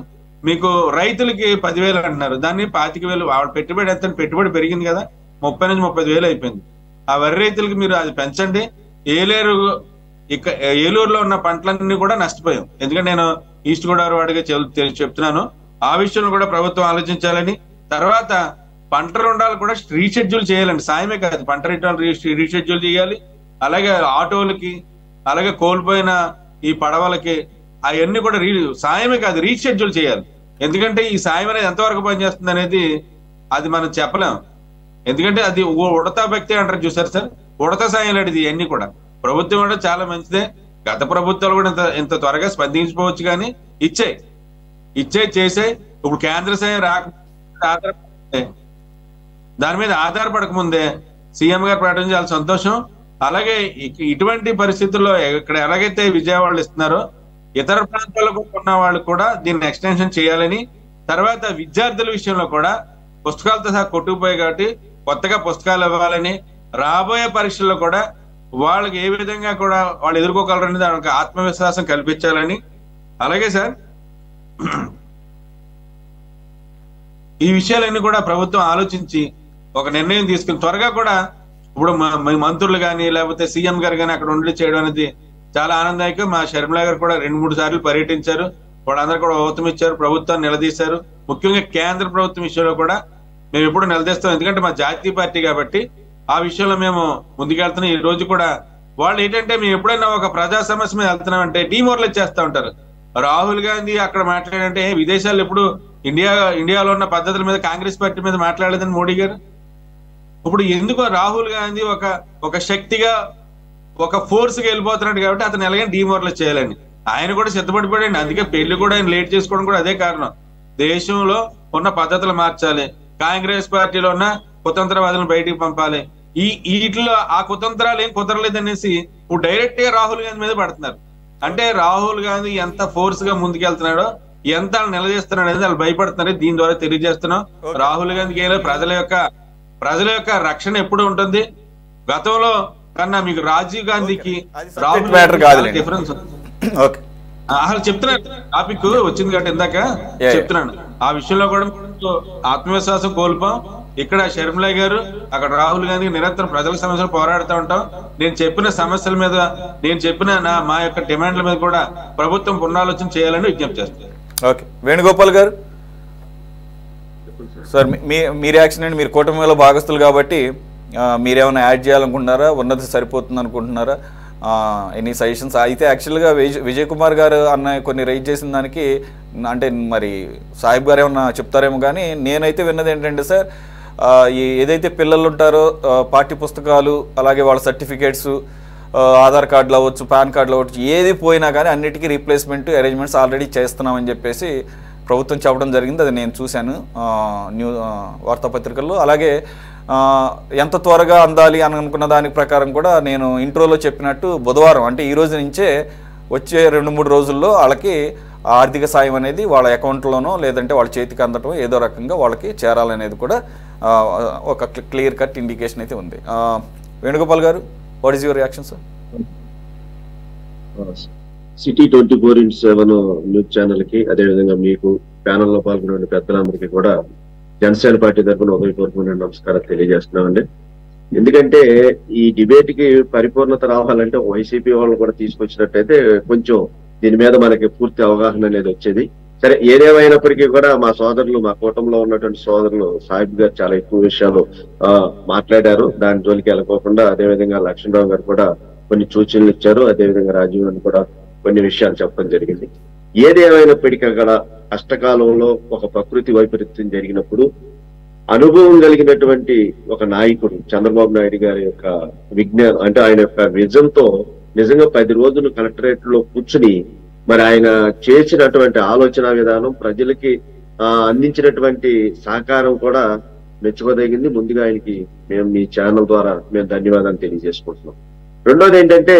మీకు రైతులకి 10,000 అంటున్నారు, దాన్ని 25,000 వాళ్ళ పెట్టుబడి ఎంత పెట్టుబడి పెరిగింది కదా, 30 నుంచి 35,000 అయిపోయింది. ఆ వరి రైతులకి మీరు అది పెంచండి. ఏలూరులో ఉన్న పంటలన్నీ కూడా నష్టపోయాం. ఎందుకంటే నేను ఈస్ట్ గోదావరి వాడిగా చెప్తున్నాను, ఆ విషయంలో కూడా ప్రభుత్వం ఆలోచించాలని. తర్వాత పంట రుణాలు కూడా రీషెడ్యూల్ చేయాలండి. సాయమే కాదు, పంట రుణాలు రీషెడ్యూల్ చేయాలి. అలాగే ఆటోలకి, అలాగే కోల్పోయిన ఈ పడవలకి అవన్నీ కూడా సాయమే కాదు రీషెడ్యూల్ చేయాలి. ఎందుకంటే ఈ సాయం అనేది ఎంతవరకు పనిచేస్తుంది అనేది అది మనం చెప్పలేం. ఎందుకంటే అది ఉడతా భక్తి అంటారు చూసారు సార్, ఉడత సాయం లాంటిది. ఇవన్నీ కూడా ప్రభుత్వం కూడా చాలా మంచిదే. గత ప్రభుత్వాలు కూడా ఇంత త్వరగా స్పందించుకోవచ్చు, కానీ చేసే ఇప్పుడు కేంద్ర సాయం రాకపోతే దాని మీద ఆధారపడకముందే సీఎం గారు ప్రకటన చాలా సంతోషం. అలాగే ఇటువంటి పరిస్థితుల్లో ఇక్కడ ఎలాగైతే విజయవాడలో ఇస్తున్నారో ఇతర ప్రాంతాలకు ఉన్న వాళ్ళు కూడా దీన్ని ఎక్స్టెన్షన్ చేయాలని, తర్వాత విద్యార్థుల విషయంలో కూడా పుస్తకాలతో సహా కొట్టుకుపోయాయి కాబట్టి కొత్తగా పుస్తకాలు ఇవ్వాలని, రాబోయే పరీక్షల్లో కూడా వాళ్ళకి ఏ విధంగా కూడా వాళ్ళు ఎదుర్కోగలరని దానికి ఆత్మవిశ్వాసం కల్పించాలని. అలాగే సార్ ఈ విషయాలన్నీ కూడా ప్రభుత్వం ఆలోచించి ఒక నిర్ణయం తీసుకుని త్వరగా కూడా ఇప్పుడు మంత్రులు కానీ లేకపోతే సీఎం గారు కానీ అక్కడ ఉండి చేయడం అనేది చాలా ఆనందదాయకం. మా షర్మిలా గారు కూడా 2-3 సార్లు పర్యటించారు, వాళ్ళందరూ కూడా ఊతం ఇచ్చారు, ప్రభుత్వాన్ని నిలదీశారు. ముఖ్యంగా కేంద్ర ప్రభుత్వం విషయంలో కూడా మేము ఎప్పుడు నిలదీస్తాం, ఎందుకంటే మా జాతీయ పార్టీ కాబట్టి ఆ విషయంలో మేము ముందుకెళ్తున్నాం. ఈ రోజు కూడా వాళ్ళు ఏంటంటే మేము ఎప్పుడైనా ఒక ప్రజా సమస్య మీద వెళ్తున్నామంటే డీమోరలైజ్ చేస్తూ ఉంటారు. రాహుల్ గాంధీ అక్కడ మాట్లాడంటే విదేశాల్లో ఎప్పుడు ఇండియాలో ఉన్న పద్ధతుల మీద కాంగ్రెస్ పార్టీ మీద మాట్లాడలేదని మోడీ గారు. ఇప్పుడు ఎందుకు రాహుల్ గాంధీ ఒక శక్తిగా ఒక ఫోర్స్ గా వెళ్ళిపోతున్నాడు కాబట్టి అతను ఎలాగైనా డీమోరలైజ్ చేయాలని ఆయన కూడా సిద్ధపడిపోయాడు. అందుకే పెళ్లి కూడా ఆయన లేట్ చేసుకోవడం కూడా అదే కారణం. దేశంలో ఉన్న పద్ధతులు మార్చాలి, కాంగ్రెస్ పార్టీలో ఉన్న కుతంత్రవాదులను బయటికి పంపాలి. వీటిలో ఆ కుతంత్రాలు ఏం కుదరలేదు అనేసి ఇప్పుడు డైరెక్ట్ గా రాహుల్ గాంధీ మీద పడుతున్నారు. అంటే రాహుల్ గాంధీ ఎంత ఫోర్స్ గా ముందుకెళ్తున్నాడో, ఎంత నిలదీస్తున్నాడు అనేది వాళ్ళు భయపడుతున్నారు. దీని ద్వారా తెలియజేస్తున్నాం రాహుల్ గాంధీకి ప్రజల యొక్క రక్షణ ఎప్పుడు ఉంటుంది. గతంలో కన్నా మీకు రాజీవ్ గాంధీకి రాహుల్ డిఫరెన్స్ అసలు చెప్తున్నాను. టాపిక్ వచ్చింది కాబట్టి ఇందాక చెప్తున్నాను. ఆ విషయంలో కూడా ఆత్మవిశ్వాసం కోల్పోం. ఇక్కడ షర్మిలా గారు, అక్కడ రాహుల్ గాంధీ నిరంతరం ప్రజల సమస్యలు పోరాడుతూ ఉంటాం. నేను చెప్పిన సమస్యల మీద, నేను చెప్పిన మా యొక్క డిమాండ్ల మీద కూడా ప్రభుత్వం పునరాలోచన చేయాలని విజ్ఞప్తి చేస్తాను. ఓకే, వేణుగోపాల్ గారు సార్, మీ రియాక్షన్ అండి. మీరు కూటమిలో భాగస్తులు కాబట్టి మీరేమైనా యాడ్ చేయాలనుకుంటున్నారా? ఉన్నది సరిపోతుంది అనుకుంటున్నారా? Any suggestions? అయితే యాక్చువల్గా విజయ్ కుమార్ గారు అన్న కొన్ని రైజ్ చేసిన దానికి అంటే మరి సాహిబ్ గారు ఏమన్నా చెప్తారేమో, కానీ నేనైతే విన్నది ఏంటంటే సార్, ఏదైతే పిల్లలు ఉంటారో పాఠ్య పుస్తకాలు, అలాగే వాళ్ళ సర్టిఫికేట్స్, ఆధార్ కార్డులు అవ్వచ్చు, పాన్ కార్డులు అవ్వచ్చు, ఏది పోయినా కానీ అన్నిటికీ రీప్లేస్మెంట్ అరేంజ్మెంట్స్ ఆల్రెడీ చేస్తున్నామని చెప్పేసి ప్రభుత్వం చెప్పడం జరిగింది. అది నేను చూశాను వార్తాపత్రికల్లో. అలాగే ఎంత త్వరగా అందాలి అని అనుకున్న దాని ప్రకారం కూడా నేను ఇంట్రోలో చెప్పినట్టు బుధవారం అంటే ఈ రోజు నుంచే వచ్చే 2-3 రోజుల్లో వాళ్ళకి ఆర్థిక సాయం అనేది వాళ్ళ అకౌంట్లోనో లేదంటే వాళ్ళ చేతికి అందటం ఏదో రకంగా వాళ్ళకి చేరాలనేది కూడా ఒక క్లియర్ కట్ ఇండికేషన్ అయితే ఉంది. వేణుగోపాల్ గారు, what is your reaction sir? City 24x7 news channel కి, అదేవిధంగా మీకు ప్యానల్ లో పాల్గొనే పెద్దలందరికీ కూడా జనసేన పార్టీ తరఫున ఉదయపూర్వకమైన నమస్కారం తెలియజేస్తున్నామండి. ఎందుకంటే ఈ డిబేట్ కి పరిపూర్ణత రావాలంటే వైసీపీ వాళ్ళు కూడా తీసుకొచ్చినట్టయితే కొంచెం దీని మీద మనకి పూర్తి అవగాహన అనేది వచ్చేది. సరే, ఏదేమైనప్పటికీ కూడా మా సోదరులు, మా కూటమిలో ఉన్నటువంటి సోదరులు సాహిబ్ గారు చాలా ఎక్కువ విషయాలు మాట్లాడారు. దాని జోలికి వెళ్ళకోకుండా అదేవిధంగా లక్ష్మణరావు గారు కూడా కొన్ని సూచనలు ఇచ్చారు. అదేవిధంగా రాజీవ్ గారు కూడా కొన్ని విషయాలు చెప్పడం జరిగింది. ఏదేమైనప్పటికీ కూడా కష్టకాలంలో ఒక ప్రకృతి వైపరీత్యం జరిగినప్పుడు అనుభవం కలిగినటువంటి ఒక నాయకుడు చంద్రబాబు నాయుడు గారి యొక్క విజ్ఞానం అంటే ఆయన యొక్క విజన్ తో నిజంగా 10 రోజులు కలెక్టరేట్ లో కూర్చుని మరి ఆయన చేసినటువంటి ఆలోచన విధానం, ప్రజలకి అందించినటువంటి సహకారం కూడా మెచ్చుకోదగింది. ముందుగా ఆయనకి మేము మీ ఛానల్ ద్వారా మేము ధన్యవాదాలు తెలియజేసుకుంటున్నాం. రెండోది ఏంటంటే,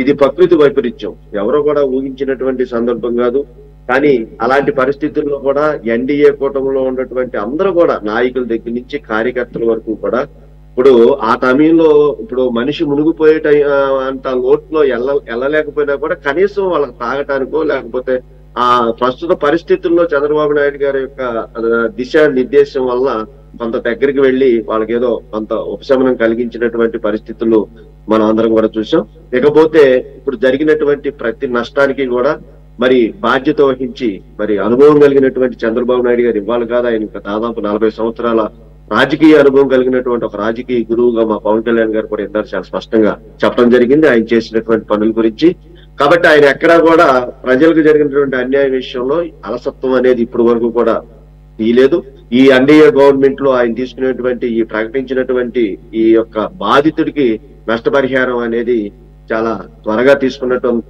ఇది ప్రకృతి వైపరీత్యం, ఎవరో కూడా ఊహించినటువంటి సందర్భం కాదు. కానీ అలాంటి పరిస్థితుల్లో కూడా ఎన్డీఏ కూటమిలో ఉన్నటువంటి అందరూ కూడా నాయకుల దగ్గర నుంచి కార్యకర్తల వరకు కూడా ఇప్పుడు ఆ సమయంలో ఇప్పుడు మనిషి మునిగిపోయే అంత లోట్లో వెళ్ళలేకపోయినా కూడా కనీసం వాళ్ళకి తాగటానికో లేకపోతే ఆ ప్రస్తుత పరిస్థితుల్లో చంద్రబాబు నాయుడు గారి యొక్క దిశా నిర్దేశం వల్ల కొంత దగ్గరికి వెళ్లి వాళ్ళకి ఏదో కొంత ఉపశమనం కలిగించినటువంటి పరిస్థితులు మనం అందరం కూడా చూసాం. ఇకపోతే ఇప్పుడు జరిగినటువంటి ప్రతి నష్టానికి కూడా మరి బాధ్యత వహించి మరి అనుభవం కలిగినటువంటి చంద్రబాబు నాయుడు గారు ఇవ్వాలి కాదు, ఆయన దాదాపు 40 సంవత్సరాల రాజకీయ అనుభవం కలిగినటువంటి ఒక రాజకీయ గురువుగా మా పవన్ కళ్యాణ్ గారు కూడా ఇందాక చాలా స్పష్టంగా చెప్పడం జరిగింది ఆయన చేసినటువంటి పనుల గురించి. కాబట్టి ఆయన ఎక్కడా కూడా ప్రజలకు జరిగినటువంటి అన్యాయం విషయంలో అలసత్వం అనేది ఇప్పటి వరకు కూడా తీయలేదు. ఈ ఎన్డీఏ గవర్నమెంట్ లో ఆయన తీసుకునేటువంటి ఈ ప్రకటించినటువంటి ఈ యొక్క బాధితుడికి నష్టపరిహారం అనేది చాలా త్వరగా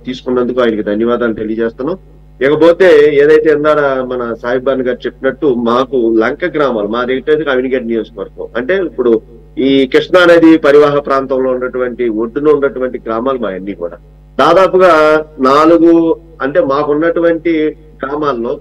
తీసుకున్నందుకు ఆయనకి ధన్యవాదాలు తెలియజేస్తున్నాం. ఇకపోతే ఏదైతే ఇందాక మన సాహిబాన్ గారు చెప్పినట్టు మాకు లంక గ్రామాలు, మా దగ్గర అవినిగడ్డ నియోజకవర్గం అంటే ఇప్పుడు ఈ కృష్ణా నది పరివాహ ప్రాంతంలో ఉన్నటువంటి ఒడ్డున ఉన్నటువంటి గ్రామాలు మా అన్ని కూడా దాదాపుగా 4 అంటే మాకున్నటువంటి గ్రామాల్లో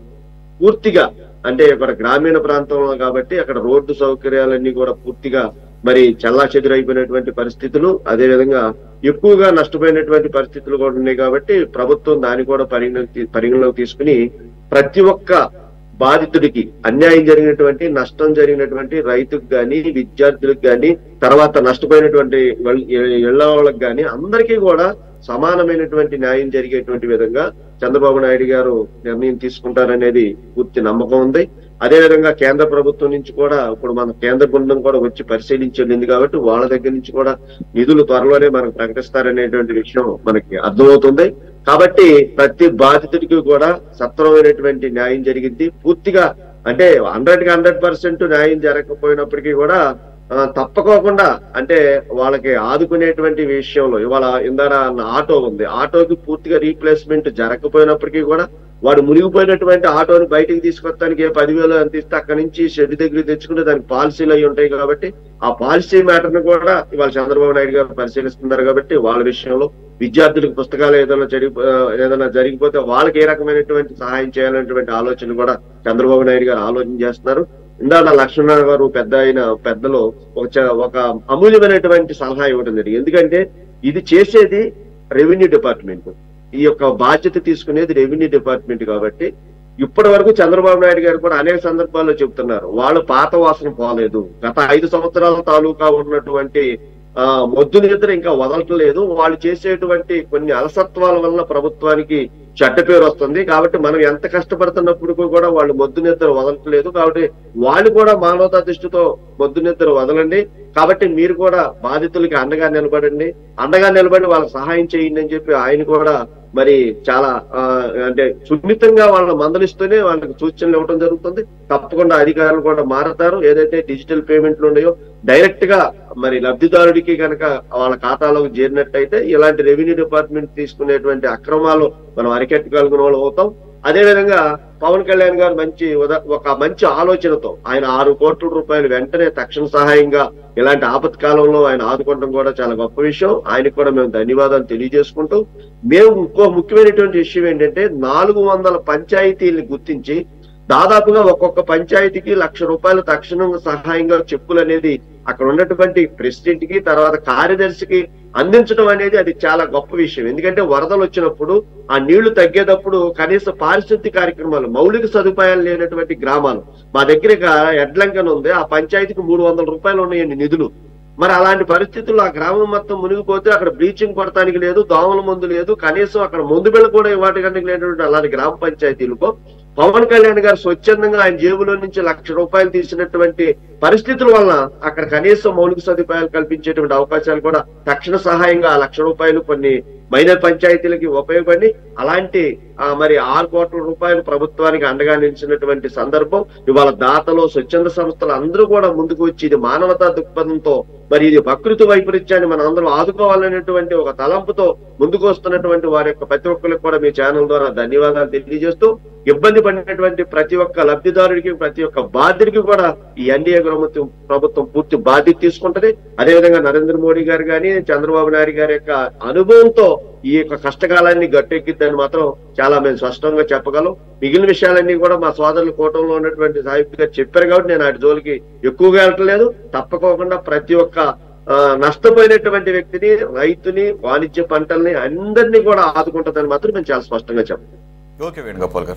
పూర్తిగా అంటే ఇక్కడ గ్రామీణ ప్రాంతంలో కాబట్టి అక్కడ రోడ్డు సౌకర్యాలన్నీ కూడా పూర్తిగా మరి చల్లా చెదురైపోయినటువంటి పరిస్థితులు, అదేవిధంగా ఎక్కువగా నష్టపోయినటువంటి పరిస్థితులు కూడా ఉన్నాయి. కాబట్టి ప్రభుత్వం దాన్ని కూడా పరిగణలోకి తీసుకుని ప్రతి ఒక్క బాధితుడికి అన్యాయం జరిగినటువంటి నష్టం జరిగినటువంటి రైతుకు గాని, విద్యార్థులకు గాని, తర్వాత నష్టపోయినటువంటి ఇళ్ల వాళ్ళకి గాని అందరికీ కూడా సమానమైనటువంటి న్యాయం జరిగేటువంటి విధంగా చంద్రబాబు నాయుడు గారు నిర్ణయం తీసుకుంటారనేది పూర్తి నమ్మకం ఉంది. అదేవిధంగా కేంద్ర ప్రభుత్వం నుంచి కూడా ఇప్పుడు మన కేంద్ర బృందం కూడా వచ్చి పరిశీలించింది కాబట్టి వాళ్ళ దగ్గర నుంచి కూడా నిధులు త్వరలోనే మనకు ప్రకటిస్తారనేటువంటి విషయం మనకి అర్థమవుతుంది. కాబట్టి ప్రతి బాధితుడికి కూడా సత్వరమైనటువంటి న్యాయం జరిగింది. పూర్తిగా అంటే 100% న్యాయం జరగకపోయినప్పటికీ కూడా తప్పకోకుండా అంటే వాళ్ళకి ఆదుకునేటువంటి విషయంలో ఇవాళ ఇందాక ఆటో ఉంది, ఆటోకి పూర్తిగా రీప్లేస్మెంట్ జరగకపోయినప్పటికీ కూడా వాడు మునిగిపోయినటువంటి ఆటోని బయటికి తీసుకొస్తానికి 10,000 ఎంత ఇస్తే అక్కడి నుంచి షెడ్ దగ్గరికి తెచ్చుకుంటే దానికి పాలసీలు అయి ఉంటాయి. కాబట్టి ఆ పాలసీ మ్యాటర్ ను కూడా ఇవాళ చంద్రబాబు నాయుడు గారు పరిశీలిస్తున్నారు. కాబట్టి వాళ్ళ విషయంలో విద్యార్థులకు పుస్తకాలు ఏదైనా జరిగిపోతే వాళ్ళకి ఏ రకమైనటువంటి సహాయం చేయాలనేటువంటి ఆలోచన కూడా చంద్రబాబు నాయుడు గారు ఆలోచన చేస్తున్నారు. ఇందాక లక్ష్మణరావు గారు పెద్దలు ఒక అమూల్యమైనటువంటి సలహా ఇవ్వడం జరిగింది. ఎందుకంటే ఇది చేసేది రెవెన్యూ డిపార్ట్మెంట్, ఈ యొక్క బాధ్యత తీసుకునేది రెవెన్యూ డిపార్ట్మెంట్. కాబట్టి ఇప్పటి వరకు చంద్రబాబు నాయుడు గారు కూడా అనేక సందర్భాల్లో చెప్తున్నారు వాళ్ళు పాత వాసన పోలేదు, గత 5 సంవత్సరాల తాలూకా ఉన్నటువంటి మొద్దు నిద్ర ఇంకా వదలట్లేదు, వాళ్ళు చేసేటువంటి కొన్ని అలసత్వాల వల్ల ప్రభుత్వానికి చెడ్డ పేరు వస్తుంది. కాబట్టి మనం ఎంత కష్టపడుతున్నప్పుడు కూడా వాళ్ళు మొద్దు నిద్ర వదలట్లేదు. కాబట్టి వాళ్ళు కూడా మానవతా దృష్టితో మొద్దు నిద్ర వదలండి. కాబట్టి మీరు కూడా బాధితులకి అండగా నిలబడి వాళ్ళకి సహాయం చేయండి అని చెప్పి ఆయన కూడా మరి చాలా అంటే సున్నితంగా వాళ్ళని మందలిస్తూనే వాళ్ళకి సూచనలు ఇవ్వడం జరుగుతుంది. తప్పకుండా అధికారులు కూడా మారతారు. ఏదైతే డిజిటల్ పేమెంట్లు ఉన్నాయో డైరెక్ట్ గా మరి లబ్ధిదారుడికి కనుక వాళ్ళ ఖాతాలోకి చేరినట్టయితే ఇలాంటి రెవెన్యూ డిపార్ట్మెంట్ తీసుకునేటువంటి అక్రమాలు మనం అరికట్టగలిగిన వాళ్ళు అవుతాం. అదేవిధంగా పవన్ కళ్యాణ్ గారు ఒక మంచి ఆలోచనతో ఆయన 6 కోట్ల రూపాయలు వెంటనే తక్షణ సహాయంగా ఇలాంటి ఆపత్కాలంలో ఆయన ఆదుకోవడం కూడా చాలా గొప్ప విషయం. ఆయనకు కూడా మేము ధన్యవాదాలు తెలియజేసుకుంటూ మేము ఇంకో ముఖ్యమైనటువంటి విషయం ఏంటంటే 400 పంచాయతీల్ని గుర్తించి దాదాపుగా ఒక్కొక్క పంచాయతీకి 1,00,000 రూపాయలు తక్షణం సహాయంగా చెక్కులు అనేది అక్కడ ఉన్నటువంటి ప్రెసిడెంట్ కి తర్వాత కార్యదర్శికి అందించడం అనేది అది చాలా గొప్ప విషయం. ఎందుకంటే వరదలు వచ్చినప్పుడు ఆ నీళ్లు తగ్గేటప్పుడు కనీస పారిశుద్ధ్య కార్యక్రమాలు, మౌలిక సదుపాయాలు లేనటువంటి గ్రామాలు, మా దగ్గర ఎడ్లంకన్ ఉంది, ఆ పంచాయతీకి 300 రూపాయలు ఉన్నాయండి నిధులు. మరి అలాంటి పరిస్థితుల్లో ఆ గ్రామం మొత్తం మునిగిపోతే అక్కడ బ్లీచింగ్ కొడటానికి లేదు, దోమల మందు లేదు, కనీసం అక్కడ మందు బిళ్ళ కూడా ఇవ్వడానికి లేనటువంటి అలాంటి గ్రామ పంచాయతీలకు పవన్ కళ్యాణ్ గారు స్వచ్ఛందంగా ఆయన జేబులో నుంచి 1,00,000 రూపాయలు తీసినటువంటి పరిస్థితుల వలన అక్కడ కనీసం మౌలిక సదుపాయాలు కల్పించేటువంటి అవకాశాలు కూడా తక్షణ సహాయంగా 1,00,000 రూపాయలు కొన్ని మైనర్ పంచాయతీలకి ఉపయోగపడి అలాంటి మరి 6 కోట్ల రూపాయలు ప్రభుత్వానికి అండగా నిలిచినటువంటి సందర్భం. ఇవాళ దాతలు, స్వచ్ఛంద సంస్థలు అందరూ కూడా ముందుకు వచ్చి ఇది మానవతా దృక్పథంతో మరి ఇది ప్రకృతి వైపరీత్యాన్ని మనం అందరం ఆదుకోవాలనేటువంటి ఒక తలంపుతో ముందుకు వస్తున్నటువంటి వారి యొక్క ప్రతి ఒక్కరికి కూడా మీ ఛానల్ ద్వారా ధన్యవాదాలు తెలియజేస్తూ, ఇబ్బంది పడినటువంటి ప్రతి ఒక్క లబ్ధిదారుడికి, ప్రతి ఒక్క బాధ్యుడికి కూడా ఈ ఎన్డీఏ ప్రభుత్వం పూర్తి బాధ్యత తీసుకుంటది. అదేవిధంగా నరేంద్ర మోడీ గారు కానీ చంద్రబాబు నాయుడు గారి యొక్క అనుభవంతో ఈ యొక్క కష్టకాలాన్ని గట్టెక్కిద్దని మాత్రం చాలా మేము స్పష్టంగా చెప్పగలం. మిగిలిన విషయాలన్నీ కూడా మా సోదరుల కూటంలో ఉన్నటువంటి సాహిబ్ గారు చెప్పారు కాబట్టి నేను వాటి జోలికి ఎక్కువగా వెళ్ళట్లేదు. తప్పకోకుండా ప్రతి ఒక్క నష్టపోయినటువంటి వ్యక్తిని, రైతుని, వాణిజ్య పంటల్ని అందరినీ కూడా ఆదుకుంటుందని మాత్రం మేము చాలా స్పష్టంగా చెప్పాలి. ఓకే వేణుగోపాల్ గారు.